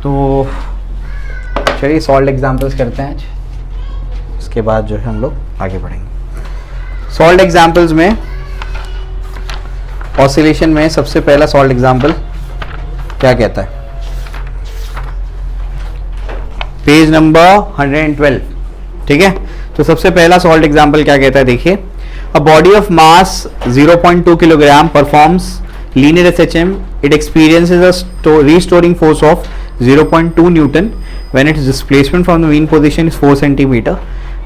तो चलिए solve examples करते हैं आज, उसके बाद जो है हम लोग आगे बढ़ेंगे। सॉल्व एग्जाम्पल्स में ऑसिलेशन में सबसे पहला सॉल्व एग्जाम्पल क्या कहता है, पेज नंबर 112, ठीक है। तो सबसे पहला सॉल्व एग्जाम्पल क्या कहता है, देखिए, a body of mass 0.2 kilogram performs linear SHM, it experiences a restoring force of 0.2 Newton when its displacement from the mean position is 4 centimeter.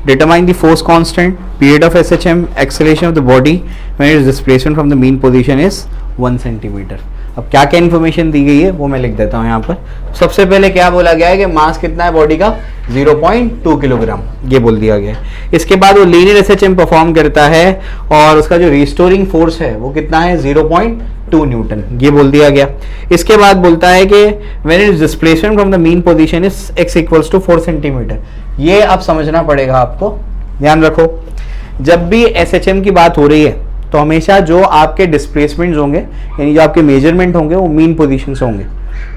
Determine the force constant, period of SHM, acceleration of the body when its displacement from the mean position is 1 centimeter. अब क्या क्या information दी गई है वो मैं लिख देता हूँ यहाँ पर। सबसे पहले क्या बोला गया है कि मास कितना है बॉडी का, 0.2 किलोग्राम, ये बोल दिया गया है। इसके बाद वो लीनियर एसएचएम परफॉर्म करता है और उसका जो रिस्टोरिंग फोर्स है वो कितना है, 0.2 न्यूटन, ये बोल दिया गया। इसके बाद बोलता है कि when its displacement from the mean position is x equals to 4 centimetre. ये अब समझना पड़ेगा आपको, ध्यान रखो, जब भी एसएचएम की बात हो रही है तो हमेशा जो आपके डिस्प्लेसमेंट्स होंगे यानी जो आपके मेजरमेंट होंगे वो मीन पोजीशन से होंगे।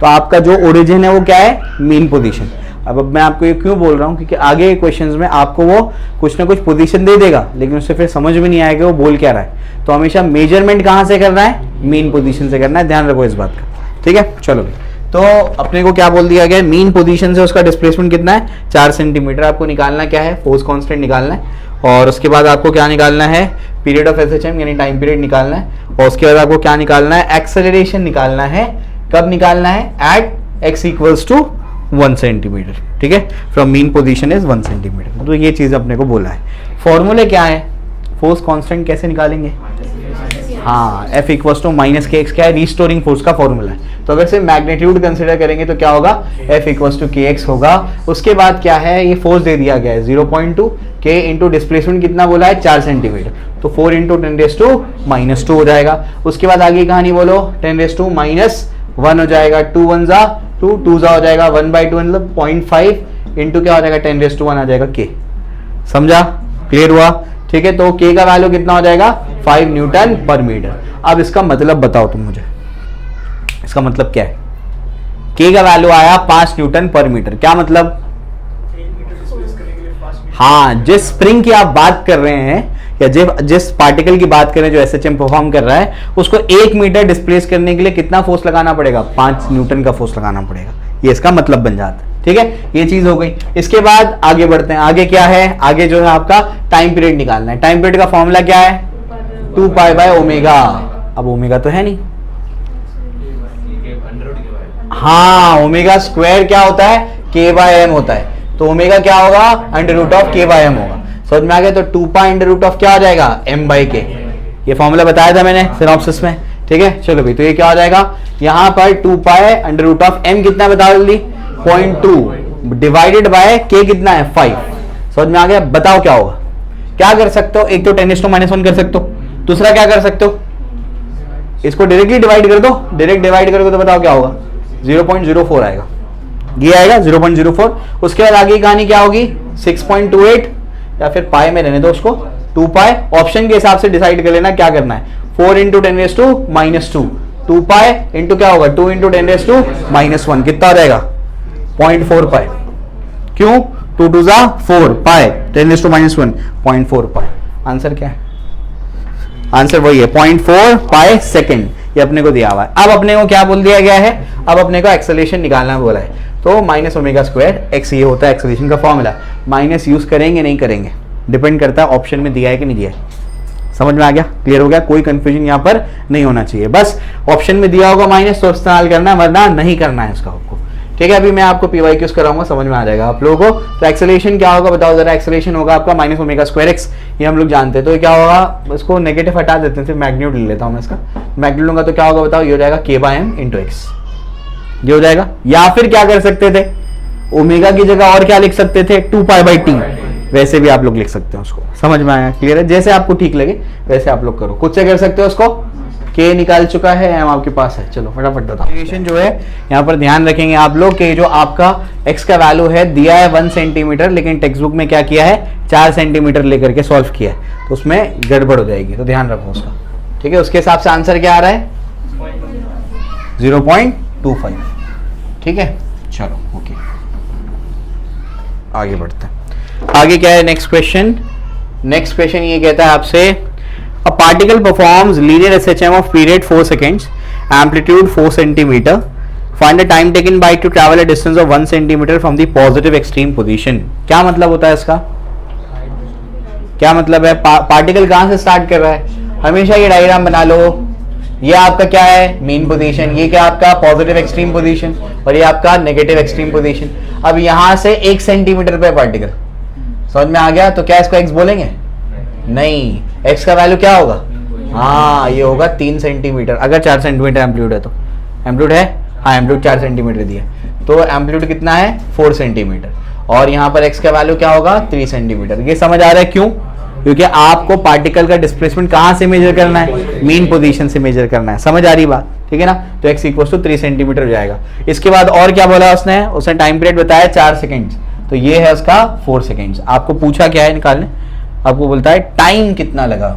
तो आपका जो ओरिजिन है वो क्या है, मीन पोजीशन। अब मैं आपको ये क्यों बोल रहा हूँ, क्योंकि आगे क्वेश्चंस में आपको वो कुछ ना कुछ पोजीशन दे देगा, लेकिन उससे फिर समझ में नहीं आएगा वो बोल क्या रहा है। तो हमेशा मेजरमेंट कहाँ से करना है, मीन पोजीशन से करना है, ध्यान रखो इस बात का, ठीक है। चलो भाई, तो अपने को क्या बोल दिया गया, मीन पोजीशन से उसका डिस्प्लेसमेंट कितना है, 4 सेंटीमीटर। आपको निकालना क्या है, फोर्स कांस्टेंट निकालना है, और उसके बाद आपको क्या निकालना है, पीरियड ऑफ एसएचएम यानी टाइम पीरियड निकालना है, और उसके बाद आपको क्या निकालना है, एक्सेलरेशन निकालना है। कब निकालना है, at x equals to 1 centimetre, ठीक है, from mean position is 1 centimetre. तो ये चीज अपने को बोला है। फॉर्मूले क्या है, फोर्स कांस्टेंट कैसे निकालेंगे, हाँ, F इक्वल्स टू माइनस के एक्स, क्या है, रिस्टोरिंग फोर्स का फॉर्मूला है। तो अगर से मैग्नीट्यूड कंसिडर करेंगे तो क्या होगा, F इक्वल्स टू के एक्स होगा। उसके बाद क्या है, ये फोर्स दे दिया गया है 0.2 के इंटू डिस्प्लेसमेंट कितना बोला है, 4 सेंटीमीटर, तो 4 इंटू 10⁻² हो जाएगा। उसके बाद आगे कहानी बोलो, 10⁻⁻1 हो जाएगा, 2 1 जा 2 2 जा हो जाएगा, 1/2 मतलब 0.5 इंटू क्या हो जाएगा, 10⁻1 आ जाएगा के। समझा, क्लियर हुआ, ठीक है। तो के का वैल्यू कितना हो जाएगा, 5 न्यूटन पर मीटर। अब इसका मतलब बताओ तुम मुझे, इसका मतलब क्या है, के का वैल्यू आया 5 न्यूटन पर मीटर, क्या मतलब, हाँ, जिस स्प्रिंग की आप बात कर रहे हैं या जिस पार्टिकल की बात कर रहे हैं जो एसएचएम परफॉर्म कर रहा है, उसको 1 मीटर डिस्प्लेस करने के लिए कितना फोर्स लगाना पड़ेगा, 5 न्यूटन का फोर्स लगाना पड़ेगा। ये इसका मतलब बन जाता है, ठीक है, ये चीज हो गई। इसके बाद आगे बढ़ते हैं, आगे क्या है, आगे जो है आपका टाइम पीरियड निकालना है। टाइम पीरियड का फॉर्मूला क्या है, 2π/ओमेगा। अब ओमेगा तो है नहीं, हाँ, ओमेगा स्क्वायर क्या होता है, k/m होता है, तो ओमेगा क्या होगा, √k/m होगा। समझ में आ गया, तो 2π क्या हो जाएगा, m/k। ये फॉर्मूला बताया था मैंने सिनॉप्सिस में, ठीक है। चलो भाई, तो ये क्या हो जाएगा, यहां पर 2π√m कितना बताओ जल्दी, 0.2 डिवाइडेड बाय k कितना है, 5। समझ में आ गया, बताओ क्या होगा, क्या कर सकते हो, एक तो 10⁻⁻1 कर सकते हो, दूसरा क्या कर सकते हो, इसको डायरेक्टली डिवाइड कर दो, डायरेक्ट डिवाइड करोगे तो बताओ क्या होगा, 0.04 आएगा, ये आएगा 0.04। उसके बाद आगे की कहानी क्या होगी, 6.28 या फिर पाई में रहने दो उसको, 2π ऑप्शन के हिसाब से डिसाइड कर लेना क्या करना है, 4 इंटू 10⁻², 2π इंटू क्या होगा, 2 इंटू 10⁻⁻1 कितना हो जाएगा, 0.4 पाई। क्यों, 2 2 जा 4 पाई, 10⁻⁻1 0.4 पाई। आंसर क्या है, आंसर वही है 0.4 पाई सेकेंड, ये अपने को दिया हुआ है। अब अपने को क्या बोल दिया गया है, अब अपने को एक्सेलरेशन निकालना बोला है, तो -ω², x ये होता है एक्सेलरेशन का फॉर्मूला। माइनस यूज करेंगे नहीं करेंगे डिपेंड करता है ऑप्शन में दिया है कि नहीं दिया है। समझ में आ गया, क्लियर हो गया, कोई कंफ्यूजन यहाँ पर नहीं होना चाहिए, बस ऑप्शन में दिया होगा माइनस तो इस्तेमाल करना है, वरना नहीं करना है इसका आपको, ठीक है। अभी मैं आपको PYQs कराऊंगा, समझ में आ जाएगा आप लोगों को। तो एक्सेलरेशन क्या होगा बताओ जरा, एक्सेलरेशन होगा आपका -ω²x, ये हम लोग जानते हैं। तो क्या होगा, इसको नेगेटिव हटा देते हैं, सिर्फ मैग्नीट्यूड ले लेता हूँ मैं इसका, मैग्नीट्यूड लूंगा तो क्या होगा बताओ, ये हो जाएगा k/m × x, ये हो जाएगा। या फिर क्या कर सकते थे, ओमेगा की जगह और क्या लिख सकते थे, 2π/t, वैसे भी आप लोग लिख सकते हैं उसको। समझ में आया, क्लियर है, जैसे आपको ठीक लगे वैसे आप लोग करो, खुद से कर सकते हो उसको। के निकाल चुका है, एम आपके पास है, चलो फटाफट बताओ। एक्सेलरेशन जो है यहाँ पर ध्यान रखेंगे आप लोग कि जो आपका x का वैल्यू है दिया है 1 सेंटीमीटर, लेकिन टेक्स्ट बुक में क्या किया है 4 सेंटीमीटर लेकर के सॉल्व किया है, तो उसमें गड़बड़ हो जाएगी, तो ध्यान रखो उसका, ठीक है। उसके हिसाब से आंसर क्या आ रहा है, 0.25, ठीक है। चलो ओके, आगे बढ़ते हैं। आगे क्या है नेक्स्ट क्वेश्चन? नेक्स्ट क्वेश्चन ये कहता है आपसे, a particle performs linear SHM of period 4 seconds, amplitude 4 centimetre, find the time taken by two travel a distance of 1 centimetre from the positive extreme position. क्या मतलब होता है इसका? क्या मतलब है? पार्टिकल कहां से स्टार्ट कर रहा है? हमेशा ये डायग्राम बना लो, ये आपका क्या है? मीन पोजीशन, ये क्या आपका पॉजिटिव एक्सट्रीम पोजीशन, और ये आपका नेगेटिव एक्सट्रीम पोजीशन। अब यहां से 1 सेंटीमीटर पे पार्टिकल, समझ में आ गया? तो क्या इसको x बोलेंगे? नहीं, x का वैल्यू क्या होगा? हाँ, ये होगा 3 सेंटीमीटर। अगर 4 सेंटीमीटर एम्पलीट्यूड है तो, एम्पलीट्यूड है, हाँ एम्पलीट्यूड 4 सेंटीमीटर दिया, तो एम्पलीट्यूड कितना है? 4 सेंटीमीटर, और यहाँ पर x का वैल्यू क्या होगा? 3 सेंटीमीटर। ये समझ आ रहा है क्यों? क्योंकि आपको पार्टिकल का डिस्प्लेसमेंट कहाँ से मेजर करना है? मीन पोजीशन से मेजर करना है। समझ आ रही बात? ठीक है ना? तो x इक्वल टू 3 सेंटीमीटर हो जाएगा। इसके बाद और क्या बोला उसने टाइम पीरियड बताया 4 सेकेंड, तो ये है उसका 4 सेकेंड्स। आपको पूछा क्या है निकालने? आपको बोलता है टाइम कितना लगा,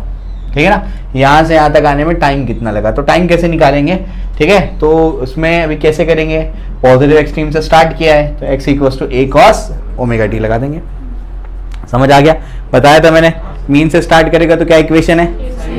ठीक है ना? यहाँ से यहाँ तक आने में टाइम कितना लगा, तो टाइम कैसे निकालेंगे? ठीक है, तो उसमें अभी कैसे करेंगे? पॉजिटिव एक्सट्रीम से स्टार्ट किया है, तो x equal to a cos omega t लगा देंगे। समझ आ गया? बताया था मैंने, मीन से स्टार्ट करेगा तो क्या इक्वेशन है?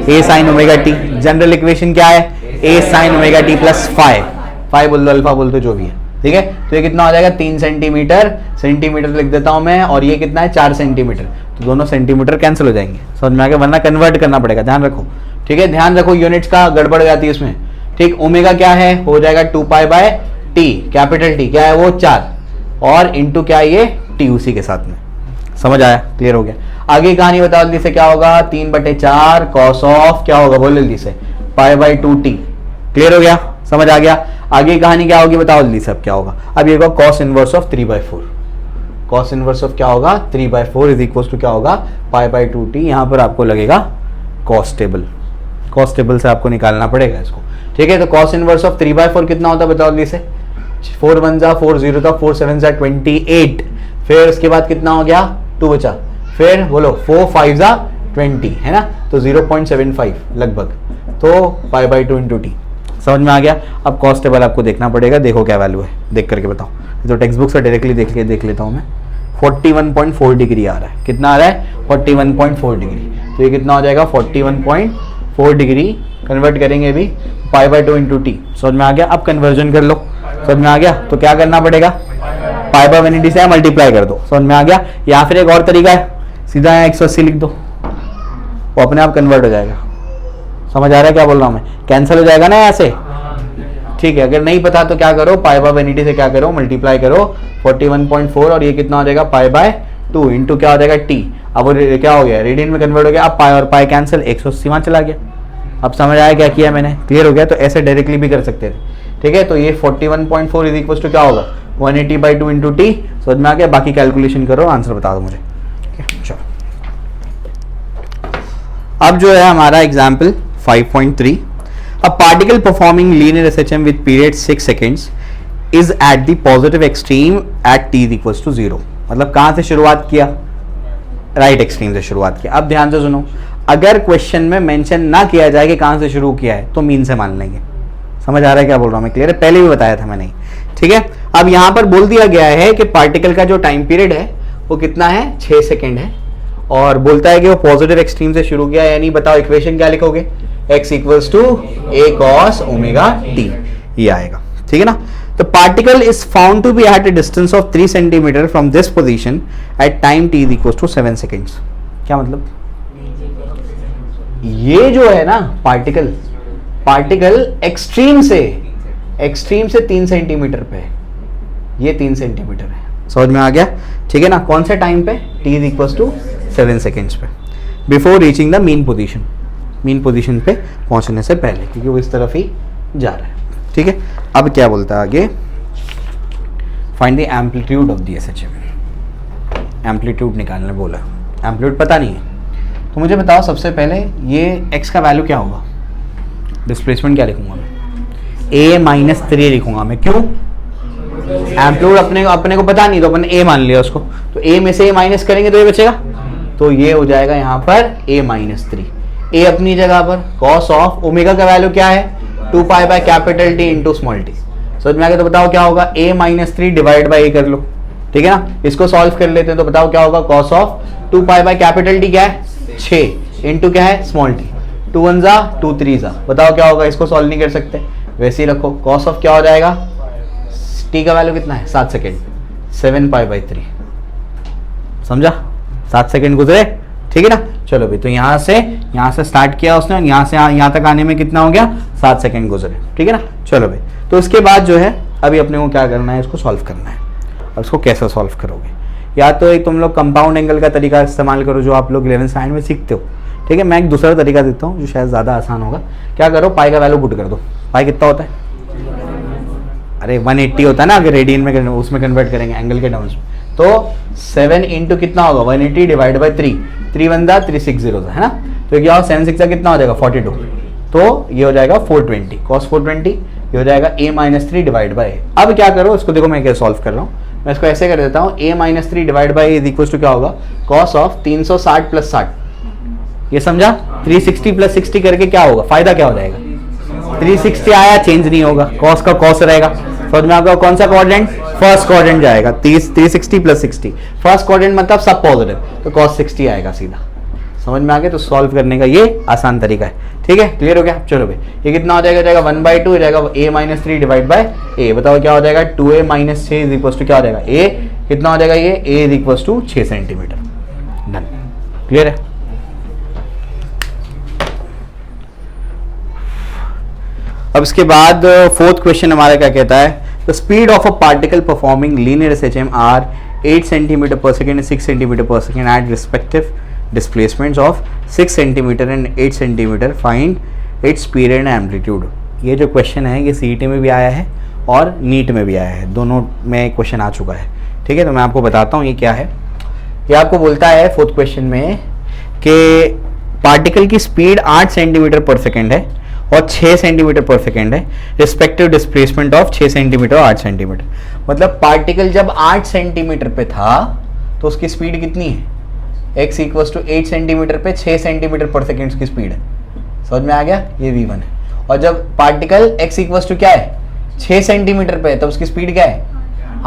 a sin omega t। General equation क्या है? a sin omega t plus phi बोल दो, अल्फा बोल दो, जो भी है, ठीक है? तो ये कितना हो जाएगा? 3 सेंटीमीटर, सेंटीमीटर लिख देता हूं मैं, और ये कितना है? 4 सेंटीमीटर, तो दोनों सेंटीमीटर कैंसिल हो जाएंगे। समझ में आ गया? वरना कन्वर्ट करना पड़ेगा, ध्यान रखो, ठीक है? ध्यान रखो, यूनिट्स का गड़बड़ हो जाती है इसमें, ठीक? ओमेगा क्या है? हो जाएगा 2 pi by T, capital T क्या है वो? 4, और इंटू क्या है ये? टी उसी के साथ में। समझ आया? क्लियर हो गया? आगे कहानी बताओ जल्दी से, क्या होगा? 3/4 कॉस ऑफ क्या होगा? बोलो जल्दी से, पाई बाय 2t। क्लियर हो गया? समझ आ गया? आगे कहानी क्या होगी बताओ जल्दी से, अब क्या होगा? अब ये होगा cos inverse of 3/4। cos inverse of क्या होगा? 3/4 इज इक्वल टू क्या होगा? Pi by 2t। यहाँ पर आपको लगेगा cos टेबल, cos टेबल से आपको निकालना पड़ेगा इसको, ठीक है? तो cos इनवर्स ऑफ 3/4 कितना होता है बताओ जल्दी से? 4 1 जा 4 0 था, 4 7 जा 28, फिर उसके बाद कितना हो गया? 2 बचा, फिर बोलो 4 5 जा 20, है ना? तो 0.75 लगभग, तो पाई बाय 2 इंटू टी। समझ में आ गया? अब कॉस्ट टेबल आपको देखना पड़ेगा, देखो क्या वैल्यू है, देख करके बताओ। तो टेक्स्ट बुक से डायरेक्टली देख लेता हूँ मैं। 41.4 डिग्री आ रहा है, कितना आ रहा है? 41.4 डिग्री, तो ये कितना हो जाएगा? 41.4 डिग्री, कन्वर्ट करेंगे अभी, पाई बाय 2 इंटू टी। समझ में आ गया? अब कन्वर्जन कर लो, समझ में आ गया? तो क्या करना पड़ेगा? पाई बाय 180 से मल्टीप्लाई कर दो। समझ में आ गया? या फिर एक और तरीका है, सीधा यहाँ 180 लिख दो, वो अपने आप कन्वर्ट हो जाएगा। समझ आ रहा है क्या बोल रहा हूँ मैं? कैंसिल हो जाएगा ना ऐसे, ठीक है? अगर नहीं पता तो क्या करो? पाई बाय 180 से क्या करो? मल्टीप्लाई करो 41.4, और ये कितना हो जाएगा? पाई बाय 2 इंटू क्या हो जाएगा? टी। अब वो क्या हो गया? रेडियन में कन्वर्ट हो गया। अब पाई और पाई कैंसिल, 180 वहाँ चला गया। अब समझ आया क्या किया मैंने? क्लियर हो गया? तो ऐसे डायरेक्टली भी कर सकते थे, ठीक है? तो ये 41.4 इज इक्वल टू क्या होगा? 180/2 इंटू टी। समझ में आ गया? बाकी कैलकुलेशन करो, आंसर बता दो मुझे। चलो अब जो है हमारा example 5.3, a particle performing linear SHM with period 6 seconds is at the positive extreme at t is equals to 0। मतलब कहां से शुरुआत किया? राइट एक्सट्रीम से शुरुआत किया। अब ध्यान से सुनो, अगर क्वेश्चन में मेंशन ना किया जाए कि कहां से शुरू किया है तो मीन से मान लेंगे। समझ आ रहा है क्या बोल रहा हूं मैं? क्लियर है? पहले भी बताया था मैंने, ठीक है? अब यहां पर बोल दिया गया है कि पार्टिकल का जो टाइम पीरियड है वो कितना है? 6 सेकेंड है, और बोलता है कि वो पॉजिटिव एक्सट्रीम से शुरू किया, यानी बताओ इक्वेशन क्या लिखोगे? x equals to a cos omega t, ये आएगा, ठीक है ना? The particle is found to be at a distance of 3 centimeter from this position at time t is equals to 7 seconds। क्या मतलब? ये जो है ना पार्टिकल एक्सट्रीम से 3 सेंटीमीटर पे है, ये 3 सेंटीमीटर है। समझ में आ गया? ठीक है ना? कौन से टाइम पे? t is equals to 7 seconds पे, before reaching the mean position पे पहुंचने से पहले, क्योंकि वो इस तरफ ही जा रहा है, ठीक है? अब क्या बोलता है आगे? Find the amplitude of the SHM. Amplitude निकालने बोला, एम्पलीट्यूड पता नहीं है तो मुझे बताओ सबसे पहले ये x का वैल्यू क्या होगा? डिस्प्लेसमेंट क्या लिखूंगा मैं? a-3 लिखूंगा मैं। क्यों? एम्पलीट्यूड अपने को पता नहीं, तो अपन a मान लिया उसको, तो a में से a माइनस करेंगे तो ये बचेगा, तो ये हो जाएगा यहाँ पर a-3। a अपनी जगह पर, cos ऑफ ओमेगा का वैल्यू क्या है? 2 pi by capital T into small T. समझ में आ गया? तो बताओ क्या होगा, a minus 3 divide by a कर लो, ठीक है ना। इसको सॉल्व कर लेते हैं तो बताओ क्या होगा, cos of 2 pi by capital T क्या है 6 इंटू क्या है स्मॉल टी, 2 1 जा 2 3 जा, बताओ क्या होगा। इसको सॉल्व नहीं कर सकते, वैसे ही रखो। कॉस ऑफ क्या हो जाएगा, टी का वैल्यू कितना है 7 सेकेंड, 7 पाई बाई 3, समझा, 7 सेकेंड गुजरे, ठीक है ना। चलो भाई, तो यहाँ से स्टार्ट किया उसने, यहाँ से यहाँ तक आने में कितना हो गया, 7 सेकेंड गुजरे, ठीक है ना। चलो भाई, तो उसके बाद जो है अभी अपने को क्या करना है, इसको सॉल्व करना है। और इसको कैसे सॉल्व करोगे, या तो एक तुम लोग कंपाउंड एंगल का तरीका इस्तेमाल करो जो आप लोग 11th स्टैंडर्ड में सीखते हो, ठीक है। मैं एक दूसरा तरीका देता हूँ जो शायद ज़्यादा आसान होगा। क्या करो, पाई का वैल्यू पुट कर दो। पाई कितना होता है, अरे 180 होता है ना, अगर रेडियन में उसमें कन्वर्ट करेंगे एंगल के टर्म्स में, तो 7 इंटू कितना होगा 180 डिवाइड बाई 3, 3 1 जा 360 है ना। तो क्या होगा 7 6 कितना हो जाएगा 42, तो ये हो जाएगा 420 cos 420, ये हो जाएगा a माइनस 3 डिवाइड बाई। अब क्या करो, इसको देखो मैं क्या सॉल्व कर रहा हूँ, मैं इसको ऐसे कर देता हूँ, a minus 3 divide by is equal to क्या होगा, cos ऑफ 360 प्लस 60, ये समझा। 360 प्लस 60 करके क्या होगा, फायदा क्या हो जाएगा, 360 आया चेंज नहीं होगा, cos का cos रहेगा। समझ में आपका कौन सा क्वाड्रेंट, फर्स्ट क्वाड्रेंट जाएगा, 360 प्लस 60, फर्स्ट क्वाड्रेंट मतलब सब पॉजिटिव, तो cos 60 आएगा सीधा। समझ में आ गया? तो सॉल्व करने का ये आसान तरीका है, ठीक है। क्लियर हो गया? चलो भाई, ये कितना हो जाएगा 1/2 हो जाएगा a minus 3 divide by a, बताओ क्या हो जाएगा 2a minus 6 is equal to क्या हो जाएगा a, कितना हो जाएगा ये a is equal to 6 centimetre. Done, clear है। अब इसके बाद फोर्थ क्वेश्चन हमारा क्या कहता है, the speed of a particle performing linear SHM are 8 centimetre per second and 6 centimetre per second at respective displacements of 6 centimetre and 8 centimetre, find its speed and amplitude. ये जो क्वेश्चन है ये CET में भी आया है और नीट में भी आया है, दोनों में क्वेश्चन आ चुका है, ठीक है। तो मैं आपको बताता हूँ ये क्या है। ये आपको बोलता है फोर्थ क्वेश्चन में कि पार्टिकल की स्पीड 8 सेंटीमीटर पर सेकेंड है और 6 सेंटीमीटर पर सेकेंड है, रिस्पेक्टिव डिस्प्लेसमेंट ऑफ 6 सेंटीमीटर और 8 सेंटीमीटर। मतलब पार्टिकल जब 8 सेंटीमीटर पे था तो उसकी स्पीड कितनी है, x इक्वल टू 8 सेंटीमीटर पे 6 सेंटीमीटर पर सेकेंड की स्पीड है। समझ में आ गया, ये v1 है। और जब पार्टिकल x इक्वल टू क्या है 6 सेंटीमीटर पे है तो उसकी स्पीड क्या है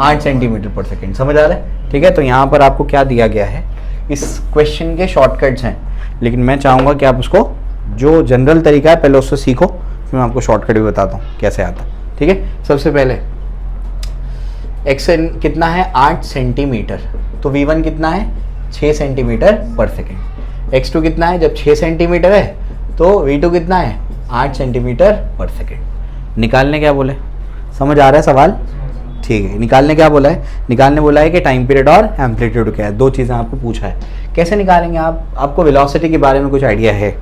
8 सेंटीमीटर पर सेकेंड। समझ आ रहा है, ठीक है। तो यहाँ पर आपको क्या दिया गया है, इस क्वेश्चन के शॉर्टकट्स हैं, लेकिन मैं चाहूँगा कि आप उसको जो जनरल तरीका है पहले उससे सीखो, फिर मैं आपको शॉर्टकट भी बताता हूँ कैसे आता है, ठीक है। सबसे पहले x कितना है 8 सेंटीमीटर, तो v1 कितना है 6 सेंटीमीटर पर सेकेंड। x2 कितना है, जब 6 सेंटीमीटर है तो v2 कितना है 8 सेंटीमीटर पर सेकेंड। निकालने क्या बोले, समझ आ रहा है सवाल, ठीक है। निकालने क्या बोला है, निकालने बोला है कि टाइम पीरियड और एम्पलीट्यूड क्या है, दो चीज़ें आपको पूछा है। कैसे निकालेंगे आप, आपको वेलोसिटी के बारे में कुछ आइडिया है।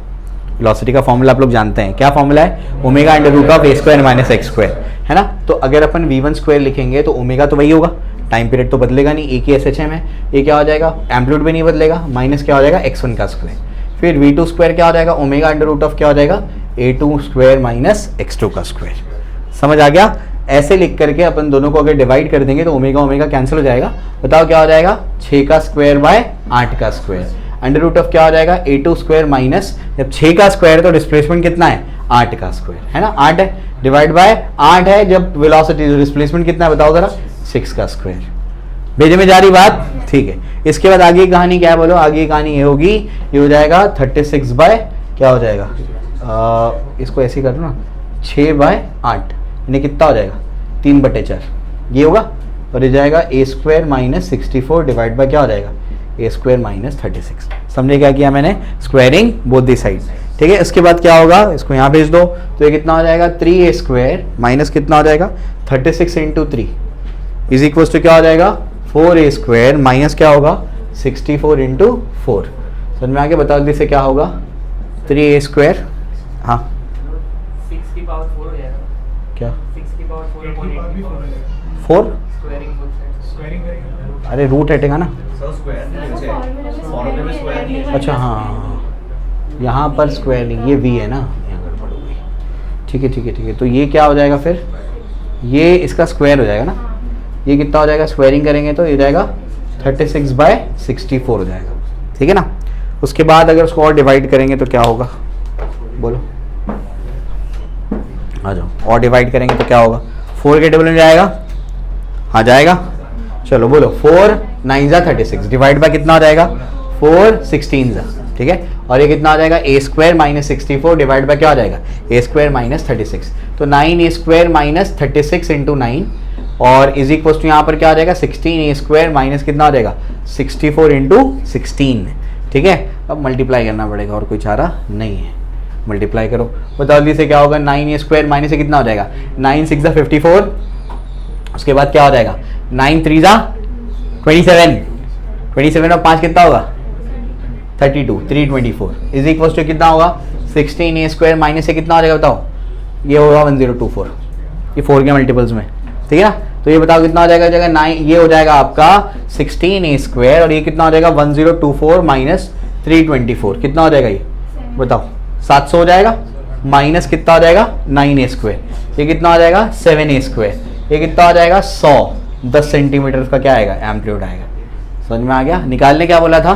वेलोसिटी का फॉर्मूला आप लोग जानते हैं, क्या फॉर्मूला है, omega under root of a square minus x square, है ना। तो अगर अपन v1 स्क्वायर लिखेंगे तो ओमेगा तो वही होगा, टाइम पीरियड तो बदलेगा नहीं, एक ही एसएचएम है, ये क्या हो जाएगा एम्पलीट्यूड भी नहीं बदलेगा, माइनस क्या हो जाएगा x1 का स्क्वायर, फिर v2 स्क्वायर क्या हो जाएगा ओमेगा अंडर रूट ऑफ क्या हो जाएगा a2 स्क्वायर माइनस x2 का स्क्वायर। समझ आ गया। ऐसे लिख करके अपन दोनों को अगर डिवाइड कर देंगे तो ओमेगा ओमेगा कैंसिल हो जाएगा, बताओ क्या हो जाएगा 6 का स्क्वायर बाय 8 का स्क्वायर, अंडर रूट ऑफ क्या हो जाएगा a2 स्क्वायर माइनस, जब 6 का स्क्वायर तो डिस्प्लेसमेंट कितना है 8 का स्क्वायर, है ना, 8 है, डिवाइड बाय 8 है, जब वेलोसिटी डिस्प्लेसमेंट कितना है बताओ जरा 6 का स्क्वायर। भेजे में जा रही बात, ठीक है। इसके बाद आगे की कहानी क्या है बोलो, आगे की कहानी ये होगी, ये हो जाएगा 36 बाय क्या हो जाएगा, इसको ऐसे कर ना 6 बाय 8, यानी कितना हो जाएगा 3/4, ये होगा, और ये जाएगा a square minus 64 divide by क्या हो जाएगा a स्क्वायर माइनस 36। समझे क्या किया मैंने, स्क्वायरिंग बोथ दी साइड, ठीक है। इसके बाद क्या होगा, इसको यहाँ भेज दो, तो ये कितना हो जाएगा 3a स्क्वायर माइनस कितना हो जाएगा 36 इंटू 3 इज इक्वल टू क्या हो जाएगा 4a स्क्वायर माइनस क्या होगा 64 इंटू 4। समझ में आगे, बताओ जल्दी से क्या होगा 3a स्क्वायर, हाँ 6 की पावर 4 हो जाएगा, क्या 6 की पावर 4 4, स्क्वायरिंग, अरे रूट हटेगा ना, स्क्वायर अच्छा हाँ, यहाँ पर स्क्वायर नहीं, ये v है ना, यहाँ गड़बड़ हो गई, ठीक है ठीक है ठीक है। तो ये क्या हो जाएगा फिर, ये इसका स्क्वायर हो जाएगा ना, ये कितना हो जाएगा स्क्वायरिंग करेंगे तो ये जाएगा 36 बाय 64 हो जाएगा, ठीक है ना। उसके बाद अगर उसको और डिवाइड करेंगे तो क्या होगा बोलो, आ जाओ, और डिवाइड करेंगे तो क्या होगा 4 के टेबल में जाएगा, हाँ जाएगा। चलो बोलो 4 9 जा 36 डिवाइड बाय कितना हो जाएगा 4 16 जा, ठीक है। और ये कितना हो जाएगा ए स्क्वायर माइनस 64 डिवाइड बाय क्या हो जाएगा ए स्क्वायर माइनस 36। तो 9 ए स्क्वायर माइनस 36 इंटू 9 और इज इक्वल टू यहाँ पर क्या हो जाएगा 16 ए स्क्वायर माइनस कितना हो जाएगा 64 इंटू 16, ठीक है। अब मल्टीप्लाई करना पड़ेगा और कोई चारा नहीं है, मल्टीप्लाई करो। बताओ जल्दी से क्या होगा 9 ए स्क्वायर माइनस से कितना हो जाएगा 9 6 54, उसके बाद क्या हो जाएगा 9 3 27 और 5 कितना होगा 32 324 इज इक्वल टू कितना होगा 16 ए स्क्वायर माइनस से कितना हो जाएगा बताओ, ये होगा 1024, ये 4 के मल्टीपल्स में, ठीक है ना। तो ये बताओ कितना हो जाएगा 9, ये हो जाएगा आपका 16 ए स्क्वायर और ये कितना हो जाएगा 1024 माइनस 324 कितना हो जाएगा ये बताओ 700 हो जाएगा, माइनस कितना हो जाएगा 9 ए स्क्वायर, ये कितना हो जाएगा 7 ए स्क्वायर, ये कितना हो जाएगा 100 10 सेंटीमीटर का क्या आएगा एम्पलीट्यूड आएगा। समझ में आ गया। निकालने क्या बोला था